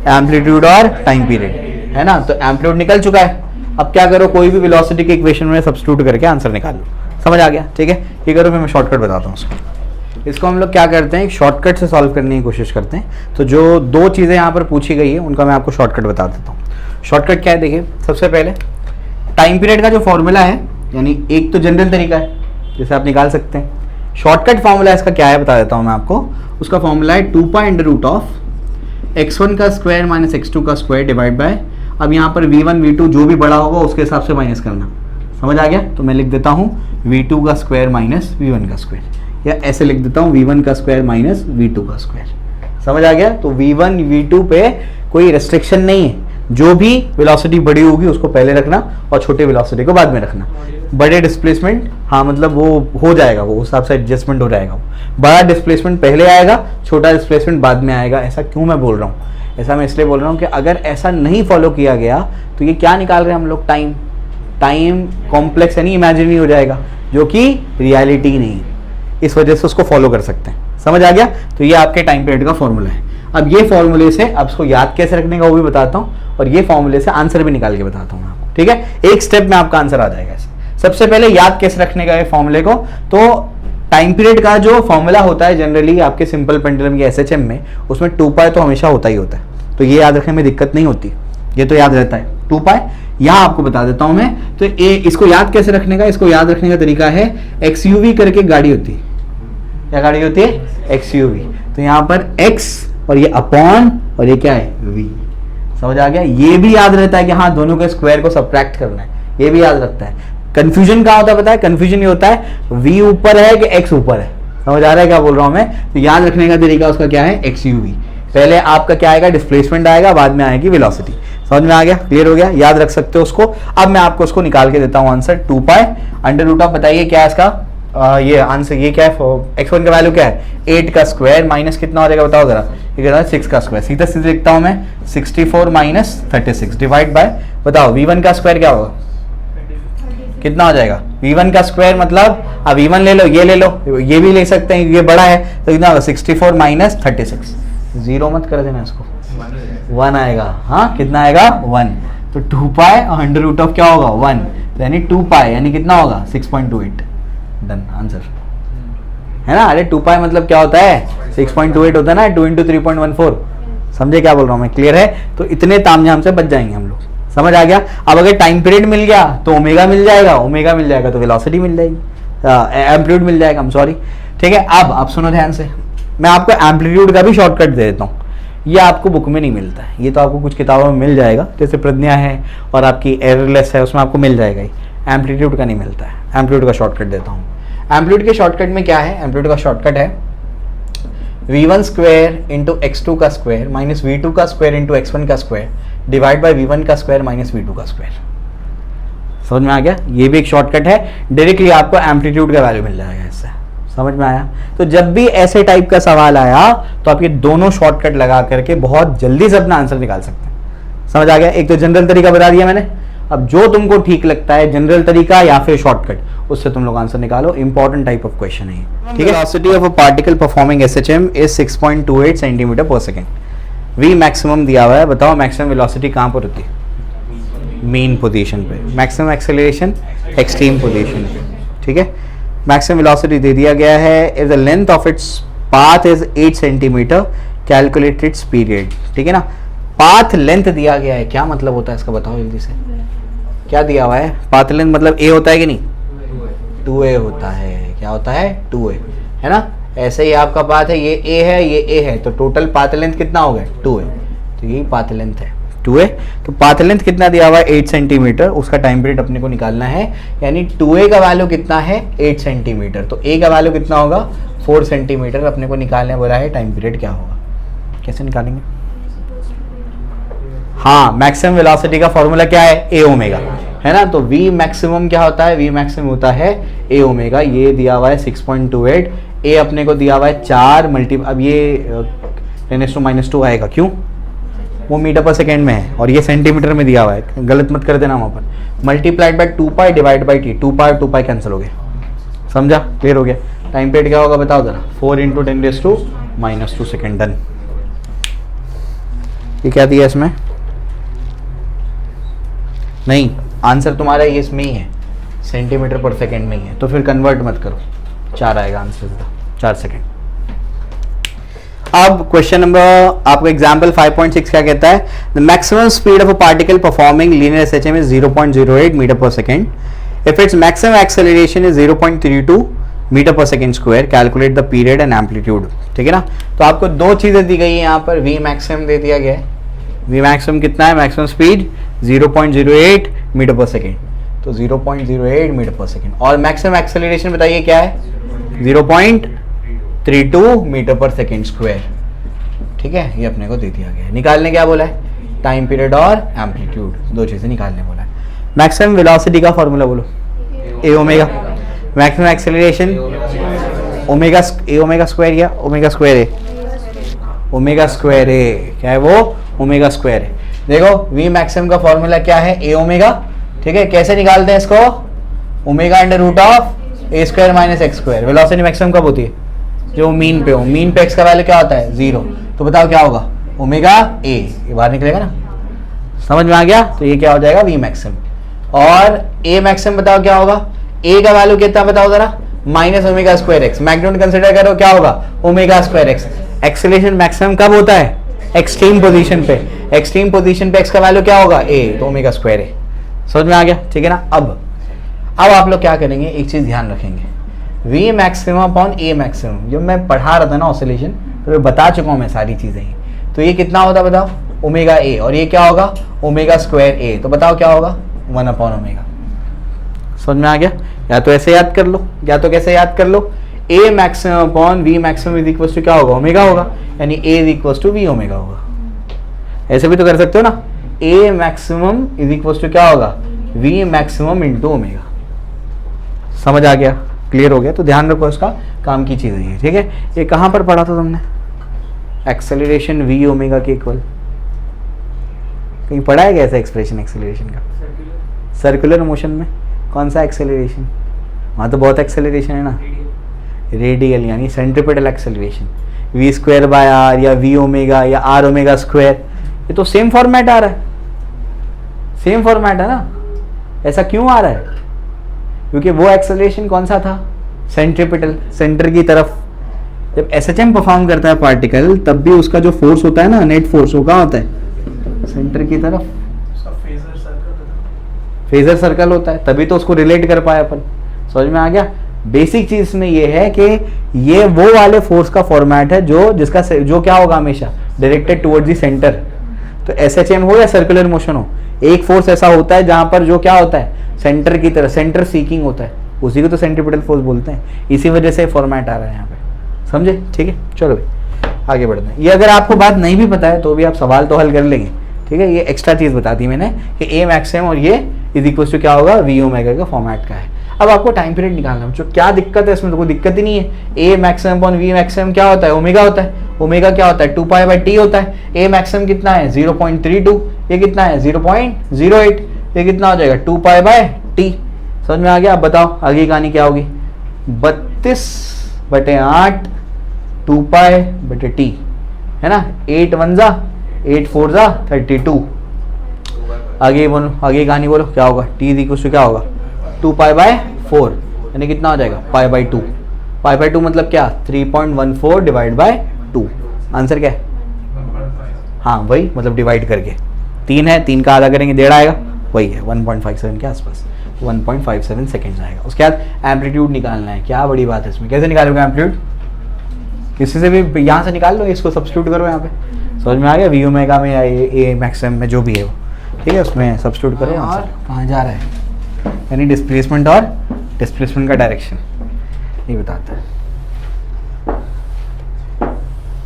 एम्पलीट्यूड और टाइम पीरियड, है ना। तो एम्पलीट्यूड निकल चुका है, अब क्या करो कोई भी वेलोसिटी के इक्वेशन में सब्स्टिट्यूट करके आंसर निकाल लो। समझ आ गया, ठीक है। ये करो फिर मैं शॉर्टकट बताता हूँ उसको। इसको हम लोग क्या करते हैं शॉर्टकट से सॉल्व करने की कोशिश करते हैं। तो जो दो चीज़ें यहाँ पर पूछी गई है उनका मैं आपको शॉर्टकट बता देता हूँ। शॉर्टकट क्या है देखिए, सबसे पहले टाइम पीरियड का जो फॉर्मूला है, यानी एक तो जनरल तरीका है जिसे आप निकाल सकते हैं। शॉर्टकट फॉर्मूला इसका क्या है बता देता हूँ मैं आपको। उसका फॉर्मूला है 2 pi under root of x1 का स्क्वायर माइनस x2 का स्क्वायर डिवाइड बाय, अब यहाँ पर v1 v2 जो भी बड़ा होगा उसके हिसाब से माइनस करना। समझ आ गया। तो मैं लिख देता हूँ v2 का स्क्वायर माइनस v1 का स्क्वायर, या ऐसे लिख देता हूँ v1 का स्क्वायर माइनस v2 का स्क्वायर। समझ आ गया। तो v1 v2 पे कोई रेस्ट्रिक्शन नहीं है, जो भी वेलोसिटी बड़ी होगी उसको पहले रखना और छोटे वेलोसिटी को बाद में रखना। बड़े डिस्प्लेसमेंट हाँ मतलब वो हो जाएगा, वो उस हिसाब से एडजस्टमेंट हो जाएगा। बड़ा डिस्प्लेसमेंट पहले आएगा, छोटा डिस्प्लेसमेंट बाद में आएगा। ऐसा क्यों मैं बोल रहा हूँ, ऐसा मैं इसलिए बोल रहा हूँ कि अगर ऐसा नहीं फॉलो किया गया तो ये क्या निकाल रहे हैं हम लोग टाइम कॉम्प्लेक्स यानी इमेजिनरी हो जाएगा, जो कि रियलिटी नहीं है। इस वजह से उसको फॉलो कर सकते हैं। समझ आ गया। तो ये आपके टाइम पीरियड का फॉर्मूला है। अब ये फॉर्मूले से अब इसको याद कैसे रखने का वो भी बताता हूँ, और ये फॉर्मूले से आंसर भी निकाल के बताता हूँ आपको, ठीक है। एक स्टेप में आपका आंसर आ जाएगा। सबसे पहले याद कैसे रखने का है फॉर्मूले को, तो टाइम पीरियड का जो फॉर्मूला होता है जनरली आपके सिंपल पेंडुलम या एसएचएम में, उसमें 2 पाई तो हमेशा होता ही होता है। तो ये याद रखने में दिक्कत नहीं होती, ये तो याद रहता है 2 पाई। यहाँ आपको बता देता हूँ मैं। तो इसको याद कैसे रखने का, इसको याद रखने का तरीका है एक्सयूवी करके गाड़ी होती है। क्या गाड़ी होती है एक्सयूवी। तो यहाँ पर एक्स और ये अपॉन और ये क्या है वी। समझ आ गया। ये भी याद रहता है कि हाँ दोनों के स्क्वायर को सब्ट्रैक्ट करना है, ये भी याद रखता है। कंफ्यूजन क्या होता है पता है, कंफ्यूजन ये होता है वी ऊपर है कि एक्स ऊपर है। समझ आ रहा है क्या बोल रहा हूं मैं। तो याद रखने का तरीका उसका क्या है एक्सयूवी। पहले आपका क्या आएगा डिस्प्लेसमेंट आएगा, बाद में आएगी वेलोसिटी। समझ में आ गया, क्लियर हो गया, याद रख सकते हो उसको। अब मैं आपको उसको निकाल के देता हूं answer 2 pi under root of, बताइए क्या है इसका ये आंसर, ये क्या है x1 का वैल्यू क्या है 8 का स्क्वायर माइनस कितना हो जाएगा बताओ जरा, ये कहता है 6 का स्क्वायर। सीधा सीधे लिखता हूं मैं 64 माइनस 36 डिवाइड बाय, बताओ v1 का स्क्वायर क्या होगा कितना हो जाएगा। v1 का स्क्वायर मतलब अब v1 ले लो, ये ले लो, ये भी ले सकते हैं, ये बड़ा है तो कितना होगा 64 माइनस 36। जीरो मत कर देना इसको, 1 आएगा। हाँ कितना आएगा 1। तो 2 पाई और अंडर रूट ऑफ क्या होगा 1, तो यानी 2 पाई यानी कितना होगा 6.28। डन आंसर है ना। अरे 2 पाई मतलब क्या होता है 6.28 होता है ना, 2 × 3.14। समझे क्या बोल रहा हूँ मैं, क्लियर है। तो इतने तामझाम से बच जाएंगे हम लोग। समझ आ गया। अब अगर टाइम पीरियड मिल गया तो ओमेगा मिल जाएगा, ओमेगा मिल जाएगा तो वेलोसिटी मिल जाएगी, एम्पलीट्यूड मिल जाएगा, I'm सॉरी, ठीक है। अब आप सुनो ध्यान से, मैं आपको एम्पलीट्यूड का भी शॉर्टकट दे देता हूँ। ये आपको बुक में नहीं मिलता है, ये तो आपको कुछ किताबों में मिल जाएगा, जैसे प्रज्ञा है और आपकी एररलेस है, उसमें आपको मिल जाएगा ही। एम्पलीट्यूड का नहीं मिलता है। एम्पलीट्यूड का शॉर्टकट देता हूँ। एम्पलीट्यूड के शॉर्टकट में क्या है, एम्पलीट्यूड का शॉर्टकट है v1 स्क्वायर इंटू x2 का स्क्वायर माइनस v2 का स्क्वायर इंटू x1 का स्क्वायर डिवाइड बाय v1 का स्क्वायर माइनस v2 का स्क्वायर। समझ में आ गया। ये भी एक शॉर्टकट है, डायरेक्टली आपको एम्पलीट्यूड का वैल्यू मिल जाएगा इससे। समझ में आया। तो जब भी ऐसे टाइप का सवाल आया तो आप ये दोनों शॉर्टकट लगा करके बहुत जल्दी से अपना आंसर निकाल सकते हैं। समझ आ गया। एक तो जनरल तरीका बता दिया मैंने, अब जो तुमको ठीक लगता है जनरल तरीका या फिर शॉर्टकट, उससे तुम लोग आंसर निकालो। इंपॉर्टेंट टाइप ऑफ क्वेश्चन है, ठीक है। Velocity of a particle performing SHM is 6.28 centimetre पर सेकंड। वी मैक्सिमम दिया हुआ है, बताओ मैक्सिमम वेलोसिटी कहाँ पर होती है, मेन पोजीशन पे। मैक्सिमम एक्सेलरेशन एक्सट्रीम पोजीशन पे, ठीक है। मैक्सिमम वेलोसिटी दे दिया गया है, if the length of its path is 8 centimetre, calculate its period. ठीक है ना, पाथ लेंथ दिया गया है, क्या मतलब होता है इसका बताओ जल्दी से, क्या दिया हुआ है? पाथ लेंथ मतलब ए होता है कि नहीं? 2a होता है। क्या होता है? 2a, है ना। ऐसे ही आपका पाथ है, ये a है, ये a है, तो टोटल पाथ लेंथ कितना हो गया? 2a। तो यही पाथ लेंथ है 2a। तो पाथ लेंथ कितना दिया हुआ है? 8 सेंटीमीटर। उसका टाइम पीरियड अपने को निकालना है, यानी 2a का वैल्यू कितना है? 8 सेंटीमीटर। तो a का वैल्यू कितना होगा? 4 सेंटीमीटर। अपने को निकालने बोला है टाइम पीरियड क्या होगा, कैसे निकालेंगे? हाँ, मैक्सिमम वेलोसिटी का फॉर्मूला क्या है? ए ओमेगा, है ना। तो v मैक्सिमम क्या होता है? v मैक्सिमम होता है ए ओमेगा। ये दिया हुआ है 6.28, ए अपने को दिया हुआ है 4 मल्टी, अब ये 10⁻² आएगा, क्यों? वो मीटर पर सेकेंड में है और ये सेंटीमीटर में दिया हुआ है, गलत मत कर देना वहाँ पर। Multiplied by 2π divide by T, 2π और 2π कैंसिल हो गया, समझा? क्लियर हो गया। टाइम पीरियड क्या होगा बताओ जरा? 4 × 10⁻² सेकेंड। डन। ये क्या दिया इसमें? नहीं, आंसर तुम्हारा ये इसमें ही है, सेंटीमीटर पर सेकेंड में ही है, तो फिर कन्वर्ट मत करो, 4 आएगा आंसर का, 4 सेकेंड। अब क्वेश्चन नंबर आपको एग्जाम्पल 5.6 क्या कहता है? The maximum speed of a particle performing linear SHM is 0.08 metre per second. If its maximum acceleration is 0.32 metre per second square, calculate the period and amplitude. ठीक है ना। तो आपको दो चीजें दी गई है यहाँ पर, वी मैक्सिमम दे दिया गया है, वी मैक्सिमम कितना है? Maximum speed 0.08 metre per second, तो 0.08 मीटर पर सेकेंड। और मैक्सिमम एक्सेलरेशन बताइए क्या है? 0.32 मीटर पर सेकेंड स्क्वायर। ठीक है, ये अपने को दे दिया गया है। निकालने क्या बोला है? टाइम पीरियड और एम्पलीट्यूड, दो चीजें निकालने बोला है। मैक्सिमम वेलोसिटी का फॉर्मूला बोलो, ए ओमेगा। मैक्सिमम एक्सेलरेशन ओमेगा, ए ओमेगा स्क्वायर या ओमेगा स्क्वायर है? ओमेगा स्क्वायर है, क्या है वो? ओमेगा स्क्वायर है। देखो वी मैक्सिमम का फॉर्मूला क्या है? A omega. ठीक है, कैसे निकालते हैं इसको? Omega under root of a square minus x square. Velocity maximum कब होती है? जो मीन पे हो, मीन पे एक्स का वैल्यू क्या होता है? 0। तो बताओ क्या होगा? ओमेगा ए, ये बाहर निकलेगा ना, समझ में आ गया? तो ये क्या हो जाएगा? We maximum. और ए मैक्सिमम बताओ क्या होगा? ए का वैल्यू कितना बताओ जरा? Minus omega square x. Magnitude consider करो, क्या होगा? Omega square x. Acceleration maximum कब होता है? एक्सट्रीम पोजीशन पे। एक्सट्रीम पोजीशन पे एक्स का वैल्यू क्या होगा? ए, तो ओमेगा स्क्वायर है। समझ में आ गया? ठीक है ना। अब आप लोग क्या करेंगे, एक चीज ध्यान रखेंगे, we maximum upon A maximum. जब मैं पढ़ा रहा था ना ऑसिलेशन, तो बता चुका हूं मैं सारी चीजें ही। तो ये कितना होता बताओ? ओमेगा ए, और ये क्या होगा? ओमेगा स्क्वायर ए। तो बताओ क्या होगा? 1 अपॉन ओमेगा। समझ में आ गया? या तो ऐसे याद कर लो, या तो कैसे याद कर लो, A maximum upon V maximum is equal to क्या होगा? ओमेगा होगा, यानी A is equal to V omega होगा। ऐसे भी तो कर सकते हो ना, A maximum is equal to क्या होगा? V maximum into omega. समझ आ गया? क्लियर हो गया? तो ध्यान रखो, इसका काम की चीज है। ठीक है, ये कहां पर पढ़ा था तुमने? एक्सेलरेशन वी ओमेगा के इक्वल, कहीं पढ़ा है क्या ऐसा एक्सप्रेशन एक्सेलरेशन का? सर्कुलर मोशन में कौन सा एक्सेलरेशन? वहाँ तो बहुत एक्सेलरेशन है ना, रेडियल यानी centripetal acceleration, v square by r या वी ओमेगा या आर ओमेगा स्क्वायर। ये तो सेम फॉर्मेट आ रहा है, सेम फॉर्मेट है ना। ऐसा क्यों आ रहा है? क्योंकि वो एक्सेलरेशन कौन सा था? सेंट्रीपिटल, सेंटर की तरफ। जब एसएचएम परफॉर्म करता है पार्टिकल, तब भी उसका जो फोर्स होता है ना, नेट फोर्स, वो कहाँ होता है? सेंटर की तरफ। फेजर सर्कल होता है, तभी तो उसको रिलेट कर पाए अपन। समझ में आ गया? बेसिक चीज में ये है कि ये वो वाले फोर्स का फॉर्मेट है जो क्या होगा? हमेशा डायरेक्टेड टुवर्ड्स द सेंटर। तो एसएचएम हो या सर्कुलर मोशन हो, एक फोर्स ऐसा होता है जहां पर जो क्या होता है? सेंटर की तरफ, सेंटर सीकिंग होता है, उसी को तो सेंट्रीपिटल फोर्स बोलते हैं। इसी वजह से फॉर्मेट आ रहा है यहाँ पे, समझे? ठीक है, चलो भाई आगे बढ़ते हैं। ये अगर आपको बात नहीं भी पता है तो भी आप सवाल तो हल कर लेंगे। ठीक है, ये एक्स्ट्रा चीज बता दी मैंने कि ए मैक्सिमम और ये इज इक्वल टू क्या होगा? वी ओमेगा का फॉर्मेट का है। अब आपको टाइम पीरियड निकालना है। जो क्या दिक्कत है इसमें? तो कोई दिक्कत ही नहीं है। ए मैक्सिमम अपॉन वी मैक्सिमम क्या होता है? ओमेगा होता है। ओमेगा क्या होता है? 2π बाई टी होता है। ए मैक्सिमम कितना है? 0.32। ये कितना है? 0.08। ये कितना हो जाएगा? 2π बाई टी। समझ में आ गया? अब बताओ आगे कहानी क्या होगी? 32/8 2π बटे टी, है ना। 8 1 जा 8 4 जा 32। आगे बोलो, आगे कहानी बोलो क्या होगा? टी इज इक्वल टू क्या होगा? 2π/4। यानी कितना हो जाएगा पाई बाई 2। पाई बाई 2 मतलब क्या 3.14 डिवाइड बाय 2। आंसर क्या है? हाँ वही, मतलब डिवाइड करके 3 है, 3 का आधा करेंगे 1.5 आएगा, वही है 1.57 के आसपास, 1.57 सेकेंड्स आएगा। उसके बाद एम्पलीट्यूड निकालना है। क्या बड़ी बात है इसमें, कैसे निकालोगे एम्पलीट्यूड? किसी से भी यहाँ से निकाल लो, इसको सब्स्टिट्यूट करो यहाँ पे, समझ में आ गया? वी ओमेगा में या ए मैक्सिमम में जो भी है वो, ठीक है, उसमें सब्स्टिट्यूट करो। और कहाँ जा रहा है, यानी डिस्प्लेसमेंट और डिस्प्लेसमेंट का डायरेक्शन ये बताता है।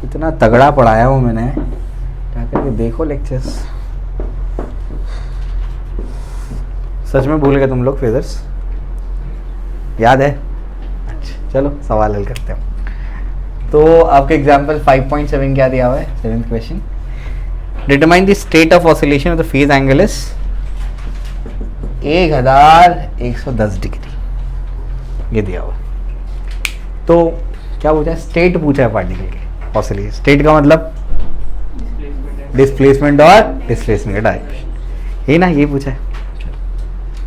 इतना तगड़ा पढ़ाया हूँ मैंने, क्या करके देखो लेक्चर्स। सच में भूल गए तुम लोग फेजर्स, याद है? अच्छा चलो सवाल हल करते हैं। तो आपके एग्जाम्पल 5.7 क्या दिया हुआ है? 7th question, determine the state of oscillation of the phase angle is 1110 degree, ये दिया हुआ। तो क्या पूछा है? स्टेट पूछा है पार्टिकल के ऑसिलेशन। स्टेट का मतलब डिस्प्लेसमेंट और डिस्प्लेसमेंट का डायरेक्शन, यही ना, ये पूछा है।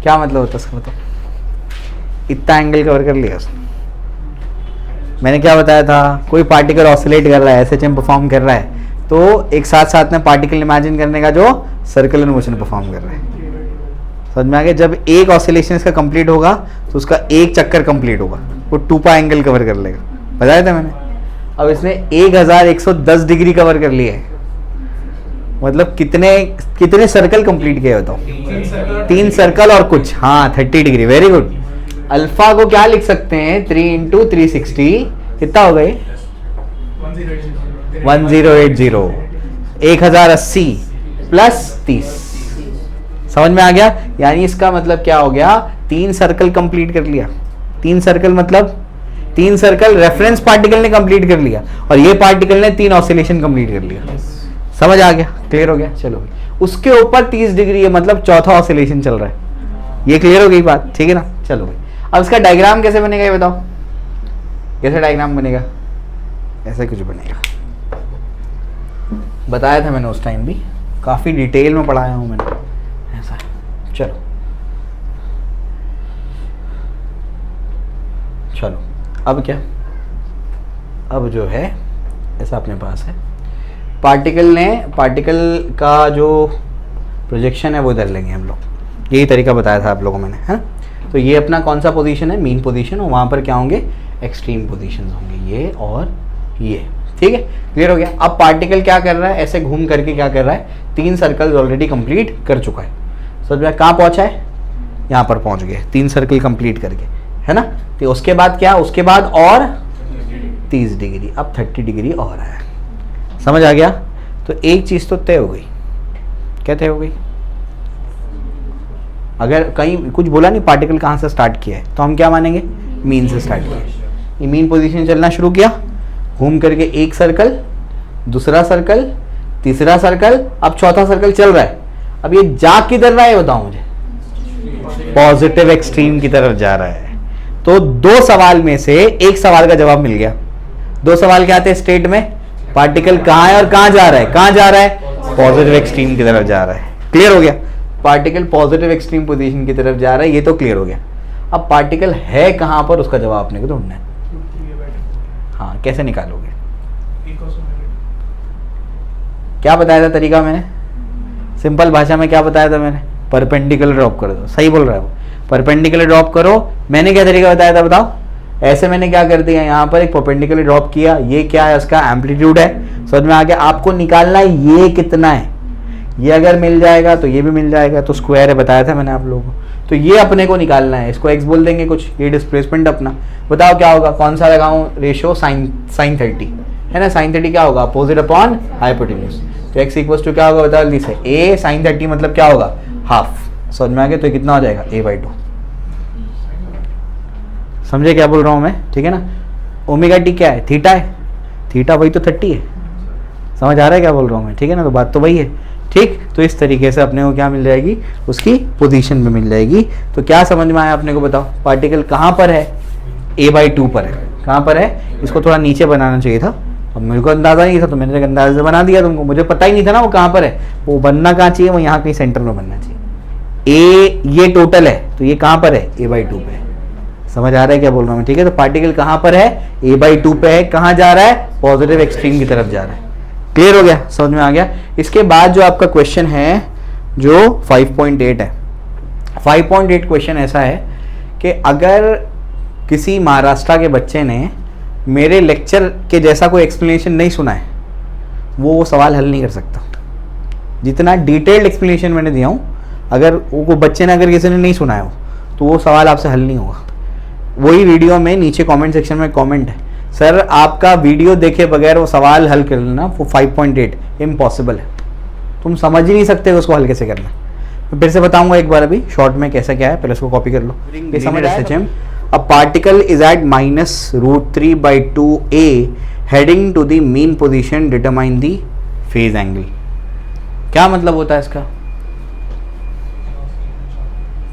क्या मतलब होता है इसका? बताओ, इतना एंगल कवर कर लिया उसने। मैंने क्या बताया था? कोई पार्टिकल ऑसिलेट कर रहा है, एसएचएम परफॉर्म कर रहा है, तो एक साथ साथ में पार्टिकल इमेजिन करने का जो सर्कुलर मोशन परफॉर्म कर रहा है। समझ में आ गया? जब एक ऑसिलेशन इसका कंप्लीट होगा तो उसका एक चक्कर कंप्लीट होगा, वो 2 पा एंगल कवर कर लेगा, बताया था मैंने। अब इसने 1110 डिग्री कवर कर लिया है, मतलब कितने सर्कल कंप्लीट किए बताओ? 3 सर्कल और कुछ, हाँ 30 डिग्री, वेरी गुड। अल्फा को क्या लिख सकते हैं? 3 इंटू 360 कितना हो गए? 1080, 1080 प्लस 30। समझ में आ गया? यानी इसका मतलब क्या हो गया? 3 सर्कल कंप्लीट कर लिया। 3 सर्कल मतलब 3 सर्कल रेफरेंस पार्टिकल ने कंप्लीट कर लिया, और ये पार्टिकल ने 3 ऑसिलेशन कंप्लीट कर लिया। समझ आ गया? क्लियर हो गया? चलो, उसके ऊपर 30 डिग्री है, मतलब चौथा ऑसिलेशन चल रहा है। ये क्लियर हो गई बात, ठीक है ना? चलो भाई, अब इसका डायग्राम कैसे बनेगा ये बताओ। कैसे डायग्राम बनेगा? ऐसे कुछ बनेगा, बताया था मैंने उस टाइम भी, काफी डिटेल में पढ़ाया हूं मैंने, ऐसा। चलो अब क्या, अब जो है ऐसा अपने पास है, पार्टिकल का जो प्रोजेक्शन है वो इधर लेंगे हम लोग। यही तरीका बताया था आप लोगों को मैंने, है ना? तो ये अपना कौन सा पोजीशन है? मीन पोजीशन, और वहाँ पर क्या होंगे? एक्सट्रीम पोजीशंस होंगे, ये और ये, ठीक है? क्लियर हो गया? अब पार्टिकल क्या कर रहा है? ऐसे घूम करके क्या कर रहा है? 3 सर्कल्स ऑलरेडी कंप्लीट कर चुका है। समझ में? कहाँ पहुँचा है? यहाँ पर पहुँच गए 3 सर्कल कंप्लीट करके, है ना? तो उसके बाद क्या? उसके बाद और 30 डिग्री, अब 30 डिग्री और आया। समझ आ गया? तो एक चीज़ तो तय हो गई। क्या तय हो गई? अगर कहीं कुछ बोला नहीं पार्टिकल कहाँ से स्टार्ट किया है, तो हम क्या मानेंगे? मीन से स्टार्ट किया। ये मीन पोजीशन चलना शुरू किया, घूम करके एक सर्कल, दूसरा सर्कल, तीसरा सर्कल, अब चौथा सर्कल चल रहा है। अब ये जा किधर रहा है बताओ मुझे? पॉजिटिव एक्सट्रीम की तरफ जा रहा है। तो 2 सवाल में से एक सवाल का जवाब मिल गया। 2 सवाल क्या आते हैं स्टेट में? पार्टिकल कहाँ है और कहाँ जा रहा है? कहाँ जा रहा है? पॉजिटिव एक्सट्रीम की तरफ जा रहा है। क्लियर हो गया? पार्टिकल पॉजिटिव एक्सट्रीम पोजीशन की तरफ जा रहा है, ये तो क्लियर हो गया। अब पार्टिकल है कहाँ पर, उसका जवाब अपने को ढूंढना है। हाँ, कैसे निकालोगे? क्या बताया था तरीका मैंने? सिंपल भाषा में क्या बताया था मैंने? परपेंडिकुलर ड्रॉप कर दो। सही बोल रहा है वो, परपेंडिकुलर ड्रॉप करो। मैंने क्या तरीका बताया था बताओ? ऐसे मैंने क्या कर दिया, यहाँ पर एक परपेंडिकुलर ड्रॉप किया। ये क्या है? उसका एम्पलीट्यूड है। समझ में आ गया? आपको निकालना है ये कितना है। ये अगर मिल जाएगा तो ये भी मिल जाएगा, तो स्क्वायर है, बताया था मैंने आप लोगों को। तो ये अपने को निकालना है, इसको x बोल देंगे कुछ। ये डिस्प्लेसमेंट अपना, बताओ क्या होगा? कौन सा लगाऊं रेशो? साइन 30 है ना? साइन 30 क्या होगा? Opposite upon hypotenuse. तो x इक्वल टू क्या होगा बताओ जल्दी से? a साइन 30 मतलब क्या होगा? हाफ। समझ में आ गया? तो कितना हो जाएगा? a/2। समझे क्या बोल रहा हूँ मैं? ठीक है ना? ओमेगा टी क्या है? थीटा है। थीटा वही तो 30 है। समझ आ रहा है क्या बोल रहा हूँ मैं? ठीक है ना? तो बात तो वही है। ठीक, तो इस तरीके से अपने को क्या मिल जाएगी? उसकी पोजीशन में मिल जाएगी। तो क्या समझ में आया अपने को बताओ? पार्टिकल कहाँ पर है? a/2 पर है। कहाँ पर है? इसको थोड़ा नीचे बनाना चाहिए था, अब मेरे को अंदाजा नहीं था तो मैंने अंदाजे से बना दिया तुमको। मुझे पता ही नहीं था ना वो कहाँ पर है। वो बनना कहाँ चाहिए? वो यहाँ कहीं सेंटर में बनना चाहिए। ए ये टोटल है, तो ये कहाँ पर है? a/2 पे। समझ आ रहा है क्या बोल रहा हूँ मैं? ठीक है, तो पार्टिकल कहाँ पर है? a/2 पे है। कहाँ जा रहा है? पॉजिटिव एक्सट्रीम की तरफ जा रहा है। क्लियर हो गया? समझ में आ गया? इसके बाद जो आपका क्वेश्चन है जो 5.8 है, 5.8 क्वेश्चन ऐसा है कि अगर किसी महाराष्ट्र के बच्चे ने मेरे लेक्चर के जैसा कोई एक्सप्लेनेशन नहीं सुना है, वो सवाल हल नहीं कर सकता। जितना डिटेल्ड एक्सप्लेनेशन मैंने दिया हूँ, अगर वो बच्चे ने, अगर किसी ने नहीं सुना है तो वो सवाल आपसे हल नहीं होगा। वही वीडियो में नीचे कमेंट सेक्शन में कमेंट है, सर आपका वीडियो देखे बगैर वो सवाल हल कर लेना, वो 5.8 इम्पॉसिबल है, तुम समझ ही नहीं सकते उसको हल कैसे करना। मैं फिर से बताऊंगा एक बार अभी शॉर्ट में कैसा क्या है, पहले उसको कॉपी कर लो। ये समझ आया? A particle is at -√3/2a heading to the mean position, determine the phase angle. क्या मतलब होता है इसका?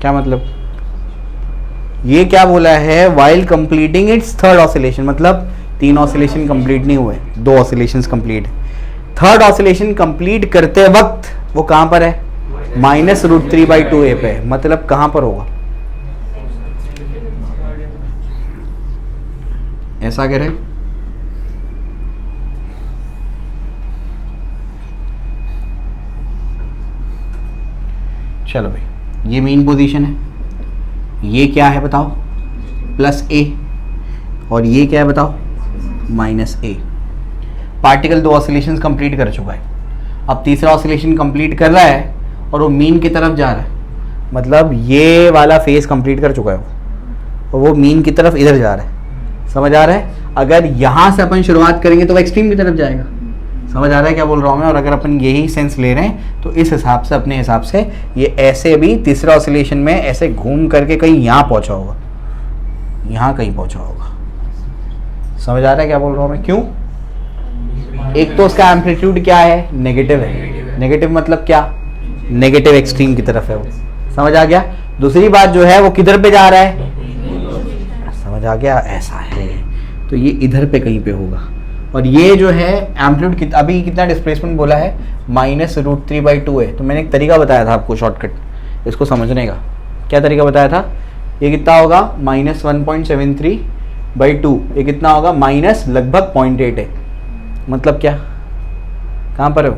क्या मतलब? ये क्या बोला है? While completing it's third oscillation, मतलब 3 ऑसिलेशन कंप्लीट नहीं हुए, 2 oscillations complete. Third oscillation complete करते वक्त वो कहां पर है? -√3/2a पे है। मतलब कहां पर होगा? ऐसा करें, चलो भाई, ये मेन पोजीशन है, ये क्या है बताओ? +a, और ये क्या है बताओ? -a। पार्टिकल 2 ऑसिलेशंस कंप्लीट कर चुका है, अब तीसरा ऑसिलेशन कंप्लीट कर रहा है और वो मीन की तरफ जा रहा है। मतलब ये वाला फेज कंप्लीट कर चुका है वो, और वो मीन की तरफ इधर जा रहा है। समझ आ रहा है? अगर यहाँ से अपन शुरुआत करेंगे तो वो एक्सट्रीम की तरफ जाएगा। समझ आ रहा है क्या बोल रहा हूँ मैं? और अगर अपन यही सेंस ले रहे हैं तो इस हिसाब से, अपने हिसाब से, ये ऐसे भी तीसरा ऑसिलेशन में ऐसे घूम करके कहीं यहाँ पहुँचा होगा, यहाँ कहीं पहुँचा होगा। समझ आ रहा है क्या बोल रहा हूँ मैं? क्यों? एक तो उसका एम्पलीट्यूड क्या है? नेगेटिव है। नेगेटिव मतलब क्या? नेगेटिव एक्सट्रीम की तरफ है वो। समझ आ गया? दूसरी बात जो है वो किधर पे जा रहा है? समझ आ गया? ऐसा है, तो ये इधर पे कहीं पे होगा। और ये जो है एम्पलीट्यूड अभी कितना डिस्प्लेसमेंट बोला है? -√3/2 है। तो मैंने एक तरीका बताया था आपको शॉर्टकट इसको समझने का। क्या तरीका बताया था? ये कितना होगा? -1.73/2। ये कितना होगा? लगभग 0.8 है। मतलब क्या? कहाँ पर हो?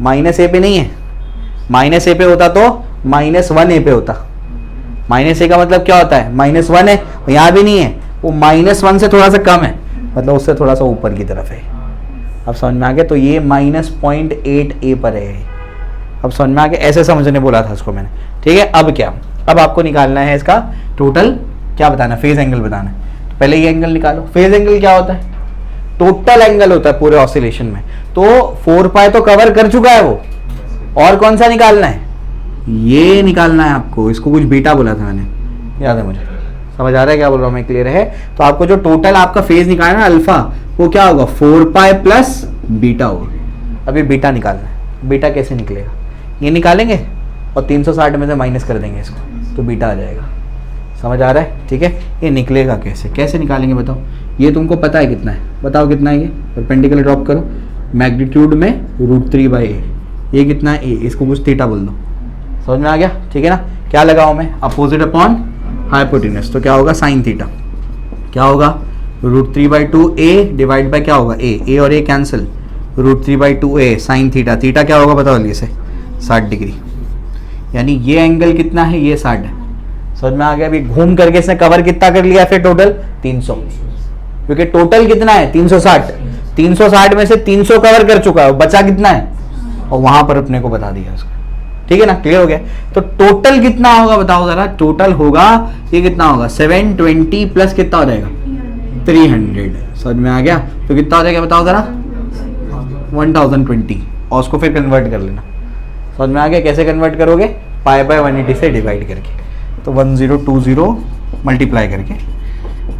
-a पे नहीं है। -a पे होता तो -1a पे होता। -a का मतलब क्या होता है? -1 है, यहाँ भी नहीं है, वो -1 से थोड़ा सा कम है, मतलब उससे थोड़ा सा ऊपर की तरफ है। अब समझ में आ गया? तो ये -0.8a पर है। अब समझ में आ गया? ऐसे समझने बोला था उसको मैंने। ठीक है, अब क्या? अब आपको निकालना है इसका टोटल, क्या बताना? फेज एंगल बताना है। तो पहले ये एंगल निकालो। फेज एंगल क्या होता है? टोटल एंगल होता है पूरे ऑसिलेशन में। तो 4π तो कवर कर चुका है वो, और कौन सा निकालना है? ये निकालना है आपको। इसको कुछ बीटा बोला था मैंने, याद है मुझे। समझ आ रहा है क्या बोल रहा हूँ मैं? क्लियर है? तो आपको जो टोटल आपका फेज निकालना है अल्फा, वो क्या होगा? 4π + बीटा होगा। अभी बीटा निकालना है। बीटा कैसे निकलेगा? ये निकालेंगे और 360 में से माइनस कर देंगे इसको, तो बीटा आ जाएगा। समझ आ रहा है? ठीक है, ये निकलेगा कैसे? कैसे निकालेंगे बताओ? ये तुमको पता है कितना है? बताओ कितना है? ये परपेंडिकुलर ड्रॉप करो, मैग्नीट्यूड में √3/a। ये कितना है? a। इसको कुछ थीटा बोल दो। समझ में आ गया? ठीक है ना? क्या लगाऊं मैं? अपोजिट अपॉन हाइपोटेन्यूज, तो क्या होगा? Sine theta. क्या होगा? √3/2a डिवाइड बाय क्या होगा? a और a cancel, √3/2a sine theta. Theta क्या होगा बताओ जल्दी से? 60 डिग्री। यानी ये एंगल कितना है? ये 60 है। समझ में आ गया? अभी घूम करके इसने कवर कितना कर लिया फिर? टोटल 300, क्योंकि टोटल कितना है? 360। 360 में से 300 कवर कर चुका है, बचा कितना है? और वहां पर अपने को बता दिया उसको। ठीक है ना? क्लियर हो गया? तो टोटल कितना होगा बताओ जरा? टोटल होगा, ये कितना होगा? 720 प्लस कितना हो जाएगा? 300। समझ में आ गया? तो कितना हो जाएगा बताओ जरा? 1020। और उसको फिर कन्वर्ट कर लेना। समझ में आ गया? कैसे कन्वर्ट करोगे? π/180 से डिवाइड करके, तो 1020 मल्टीप्लाई करके।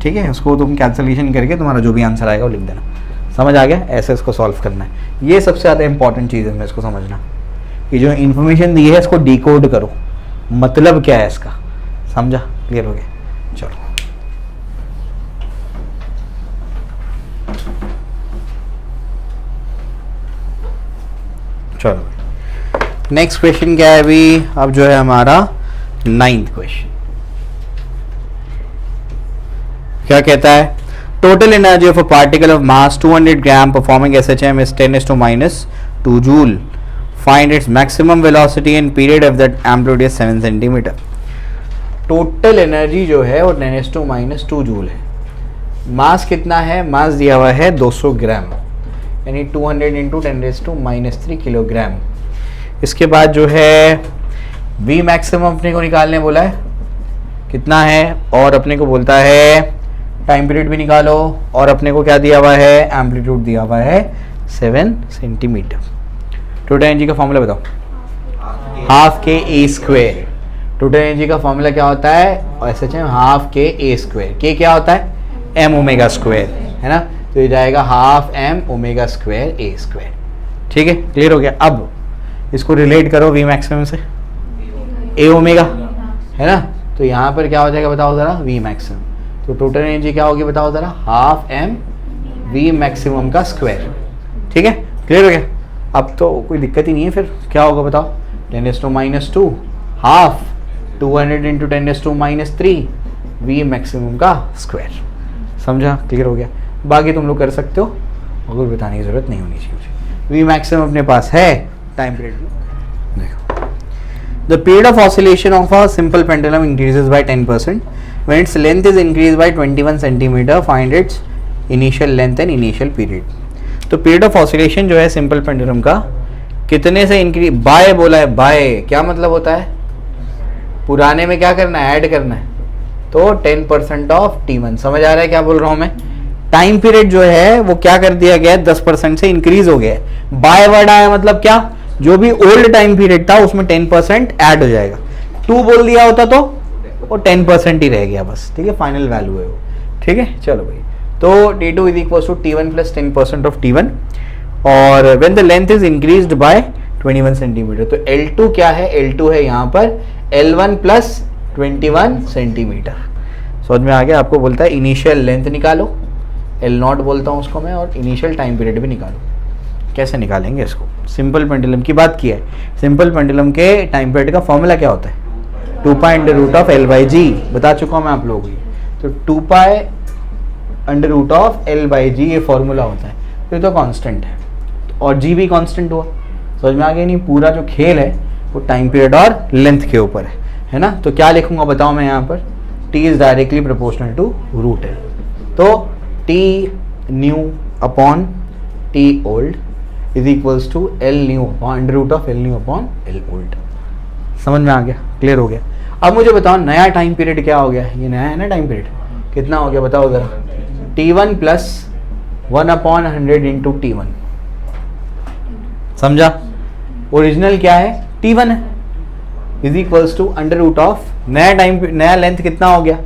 ठीक है, उसको तुम कैंसलेशन करके तुम्हारा जो भी आंसर आएगा वो लिख देना। समझ आ गया? ऐसे इसको सॉल्व करना है। ये सबसे ज़्यादा इंपॉर्टेंट चीज़ है, मैं इसको समझना। ये जो इन्फॉर्मेशन दी है इसको डिकोड करो, मतलब क्या है इसका? समझा? क्लियर हो गया? चलो चलो नेक्स्ट क्वेश्चन क्या है अभी? अब जो है हमारा 9th क्वेश्चन। क्या कहता है? Total energy of a particle of mass 200 gram performing SHM is 10⁻² joule. Find its maximum velocity and period of that amplitude is 7 centimetre. Total energy जो है वो 10⁻² जूल है. मास कितना है? मास दिया हुआ है 200 ग्राम, यानी 200 इंटू 10⁻³ किलोग्राम. इसके बाद जो है V मैक्सिमम अपने को निकालने बोला है, कितना है, और अपने को बोलता है टाइम पीरियड भी निकालो, और अपने को क्या दिया हुआ है? एम्पलीट्यूड दिया हुआ है 7 सेंटीमीटर. टोटल एनर्जी का फॉर्मूला बताओ. हाफ के ए स्क्वायर. टोटल एनर्जी का फॉर्मूला क्या होता है? SHM हाफ के ए स्क्वायर. के क्या होता है? m ओमेगा स्क्वायर, है ना. तो ये जाएगा हाफ m ओमेगा स्क्वायर ए स्क्वायर. ठीक है, क्लियर हो गया. अब इसको रिलेट करो V मैक्सिमम से, ए ओमेगा, है ना. तो यहाँ पर क्या हो जाएगा बताओ ज़रा? V maximum. तो टोटल एनर्जी क्या होगी बताओ ज़रा? हाफ m V मैक्सिमम का स्क्वायर. ठीक है, क्लियर हो गया. अब तो कोई दिक्कत ही नहीं है. फिर क्या होगा बताओ? 10⁻² हाफ 200 इंटू 10⁻³ V मैक्सिमम का स्क्वायर. समझा? क्लियर हो गया. बाकी तुम लोग कर सकते हो, अगर बताने की ज़रूरत नहीं होनी चाहिए. V मैक्सिमम अपने पास है. टाइम पीरियड देखो. The period of oscillation of a simple pendulum increases by 10% when its length is increase by 21 centimetre. Find it's initial length and initial period. तो पीरियड ऑफ ऑसिलेशन जो है simple pendulum का कितने से increase by बोला है. Bye क्या मतलब होता है? पुराने में क्या करना है? ऐड करना है. तो 10% ऑफ T1. समझ आ रहा है क्या बोल रहा हूं मैं? टाइम पीरियड जो है वो क्या कर दिया गया है? 10% से इंक्रीज हो गया है. बाय वर्ड आया मतलब क्या? जो भी ओल्ड टाइम पीरियड था उसमें 10% ऐड हो जाएगा. 2 बोल दिया होता तो वो 10% ही रह गया बस. ठीक है, फाइनल वैल्यू है वो. ठीक है, चलो भाई. तो T2 is equal to T1 plus 10% of T1 और when the length is increased by 21 centimetre. तो L2 क्या है? L2 है यहाँ पर L1 प्लस 21 सेंटीमीटर. समझ में आ गया? आपको बोलता है इनिशियल लेंथ निकालो, L0 बोलता हूँ उसको मैं, और इनिशियल टाइम पीरियड भी निकालो. कैसे निकालेंगे इसको? सिंपल पेंडुलम की बात की है. सिंपल पेंडुलम के टाइम पीरियड का फॉर्मूला क्या होता है? 2π√L/g. बता चुका हूँ मैं आप लोगों को. तो 2π√L/g ये फॉर्मूला होता है. तो ये तो कांस्टेंट है और g भी कांस्टेंट हुआ. समझ में आ गया नहीं? पूरा जो खेल है वो टाइम पीरियड और लेंथ के ऊपर है ना. तो क्या लिखूंगा बताओ मैं यहाँ पर? t is directly proportional to √L. तो t new upon t old is equals to L new upon √L new upon L old. समझ में आ गया? क्लियर हो गया. अब मुझे बताओ नया टाइम पीरियड क्या हो गया? ये नया है ना टाइम पीरियड. कितना हो गया बताओ जरा? T1 plus 1/100 into T1. समझा? ओरिजिनल क्या है? T1 है. इज इक्वल्स टू √, नया टाइम नया लेंथ कितना हो गया?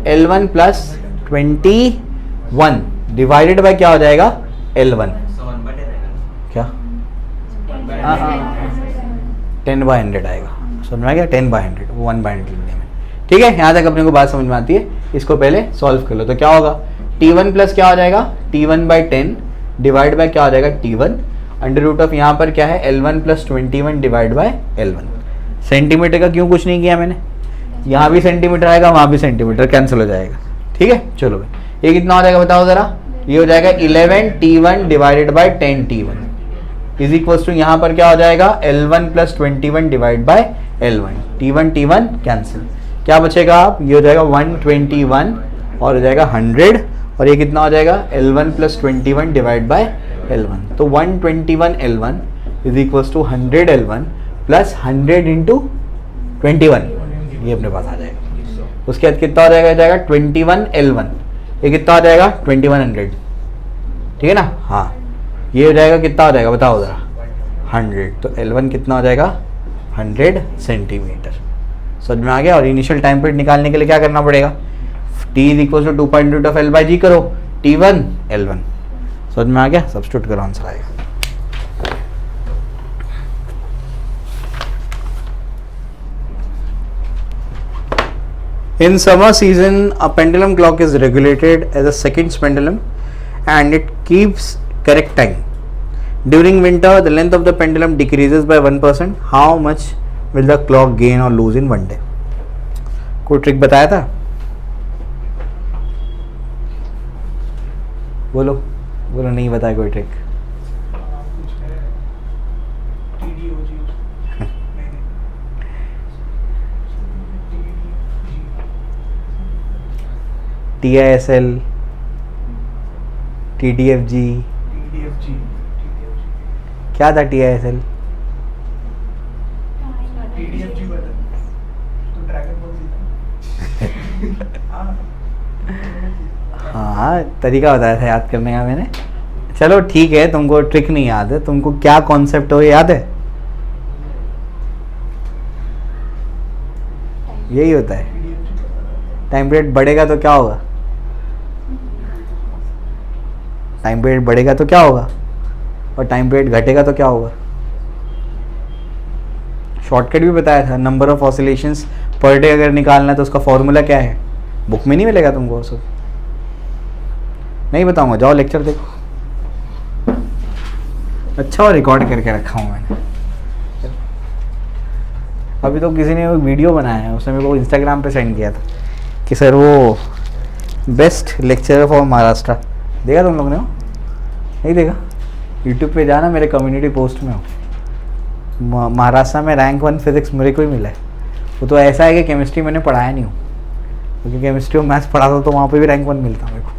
L1 प्लस 21 डिवाइडेड बाय क्या हो जाएगा? L1. क्या? 10/100 आएगा. समझ में आ गया? 10/100 वो 1/100 लिखने में. ठीक है, यहाँ तक अपने को बात समझ में आती है. इसको पहले सॉल्व कर लो. तो क्या होगा? T1 प्लस क्या हो जाएगा? T1/10 डिवाइड बाय क्या हो जाएगा? T1 √, यहाँ पर क्या है? L1 plus 21 divide by L1. Centimetre का क्यों कुछ नहीं किया मैंने? यहाँ भी सेंटीमीटर आएगा, वहाँ भी सेंटीमीटर, कैंसिल हो जाएगा. ठीक है, चलो भाई. ये कितना हो जाएगा बताओ जरा? ये हो जाएगा 11 T1 divided by 10 T1 is equals to यहाँ पर क्या हो जाएगा? L1 plus 21 divide by L1. T1 cancel. क्या बचेगा? आप ये हो जाएगा 121 और हो जाएगा 100 और ये कितना हो जाएगा? L1 plus 21 divide by L1. तो 121 L1 is equals to 100 L1 plus 100 into 21. ये अपने पास आ जाएगा. उसके बाद कितना हो जाएगा? जाएगा 21 L1. ये कितना हो जाएगा? 2100. ठीक है ना? हाँ, ये हो जाएगा कितना हो जाएगा बताओ जरा? 100. तो L1 कितना हो जाएगा? 100 सेंटीमीटर. समझ में आ गया? और इनिशियल टाइम पीरियड निकालने के लिए क्या करना पड़ेगा? t is equal to 2.2L/g करो. T1 L1. समझ में आ गया? सब्स्टिट्यूट करो, आंसर आएगा. In summer season, a pendulum clock is regulated as a seconds pendulum and it keeps correct time. During winter, the length of the pendulum decreases by 1%. How much will the clock gain or lose in one day? कोई trick बताया था? बोलो बोलो, नहीं बताया कोई trick. कुछ है TDOG नहीं TISL, TDFG, TDFG क्या था TISL? TDFG बता तो ड्रैगन बॉल जीता। हाँ तरीका बताया था याद करने का मैंने। चलो ठीक है, तुमको ट्रिक नहीं याद है, तुमको क्या कॉन्सेप्ट हो ये याद है? यही होता है, टाइम पीरियड बढ़ेगा तो क्या होगा, टाइम पीरियड बढ़ेगा तो क्या होगा, और टाइम पीरियड घटेगा तो क्या होगा। शॉर्टकट भी बताया था, number of oscillations per day अगर निकालना है तो उसका फॉर्मूला क्या है, बुक में नहीं मिलेगा तुमको वो सब। नहीं बताऊंगा, जाओ लेक्चर देखो। अच्छा और रिकॉर्ड करके रखा हूँ मैंने। अभी तो किसी ने वो वीडियो बनाया है, उसने मेरे को इंस्टाग्राम पे सेंड किया था कि सर वो बेस्ट लेक्चरर फॉर महाराष्ट्र। देखा तुम लोग ने वो? नहीं देखा? यूट्यूब पे जाना, मेरे कम्युनिटी पोस्ट में हो। महाराष्ट्र में रैंक 1 फिजिक्स मेरे को ही मिला है। वो तो ऐसा है कि केमिस्ट्री मैंने पढ़ाया नहीं हूँ, क्योंकि केमिस्ट्री और मैथ्स पढ़ाता तो वहाँ पे भी रैंक 1 मिलता मेरे को,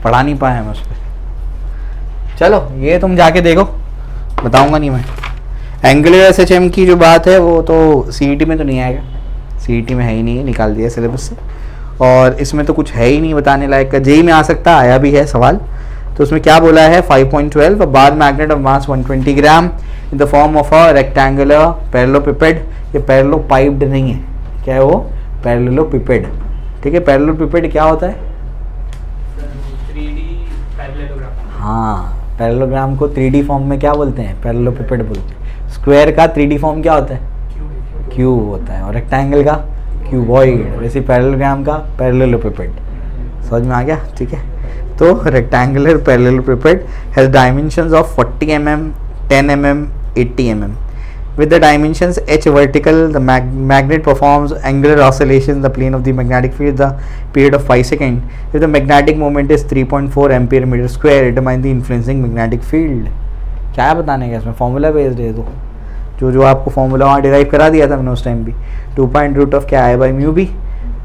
पढ़ा नहीं पाया मैं उस पर। चलो ये तुम जाके देखो, बताऊंगा नहीं मैं। एंगुलर SHM की जो बात है वो तो CET में तो नहीं आएगा, CET में है ही नहीं, निकाल दिया सिलेबस से, और इसमें तो कुछ है ही नहीं बताने लायक का। JEE में आ सकता, आया भी है सवाल, तो उसमें क्या बोला है 5.12 a bar magnet of mass 120 gram in the form of a rectangular parallelepiped. ये पैरेललोपाइप्ड नहीं है, क्या है वो, पैरेललोपिपेड। ठीक है, पैरेललोपिपेड क्या होता है? 3D parallelogram. हाँ, पैरेललोग्राम को 3D फॉर्म में क्या बोलते हैं, पैरेललोपिपेड बोलते हैं। स्क्वायर का 3D फॉर्म क्या होता है, क्यूब होता है, और रेक्टेंगल का क्यूबॉइड। वैसे पैरेललोग्राम का पैरेललोपिपेड। समझ में आ गया? ठीक है, तो rectangular parallelepiped has dimensions of 40 mm, 10 mm, 80 mm. With the dimensions h vertical, the magnet performs angular oscillation in the plane of the magnetic field the period of 5 seconds. If the magnetic moment is 3.4 ampere meter square, determine the influencing magnetic field. क्या बताने का इसमें, formula based है तो जो आपको formula वहाँ derive करा दिया था मैंने उस टाइम भी, 2.√ क्या है बाई म्यू बी,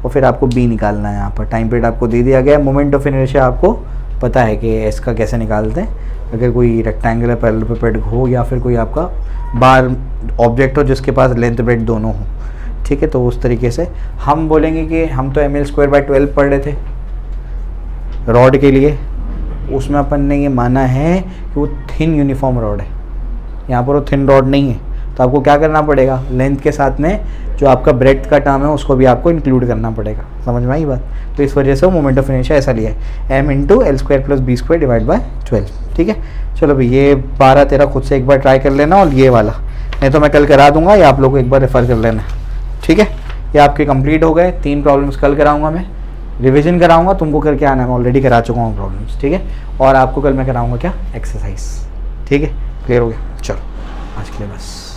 और फिर आपको बी निकालना है। यहाँ पर टाइम पीरियड आपको दे दिया गया, मोमेंट ऑफ इनर्शिया आपको पता है कि इसका कैसे निकालते हैं। अगर कोई रेक्टेंगुलर पैरेललोपिपेड हो या फिर कोई आपका बार ऑब्जेक्ट हो जिसके पास लेंथ ब्रेथ दोनों हो, ठीक है, तो उस तरीके से हम बोलेंगे कि हम तो ml²/12 पढ़ रहे थे रॉड के लिए, उसमें अपन ने ये माना है कि वो थिन यूनिफॉर्म रॉड है। यहाँ पर वो थिन रॉड नहीं है, तो आपको क्या करना पड़ेगा, लेंथ के साथ में जो आपका ब्रेथ का टर्म है उसको भी आपको इंक्लूड करना पड़ेगा। समझ में आई बात? तो इस वजह से वो मोमेंट ऑफ इनर्शिया ऐसा लिया है, m × L² + B² / 12। ठीक है, चलो भाई ये 12-13 खुद से एक बार ट्राई कर लेना, और ये वाला नहीं तो मैं कल करा दूंगा, या आप लोग को एक बार रेफ़र कर लेना। ठीक है, ये आपके कंप्लीट हो गए। 3 प्रॉब्लम्स कल कराऊंगा मैं, रिवीजन कराऊंगा, तुमको करके आना है, मैं ऑलरेडी करा चुका हूँ प्रॉब्लम्स। ठीक है, और आपको कल मैं कराऊंगा क्या, एक्सरसाइज। ठीक है, क्लियर हो गया? चलो आज के लिए बस।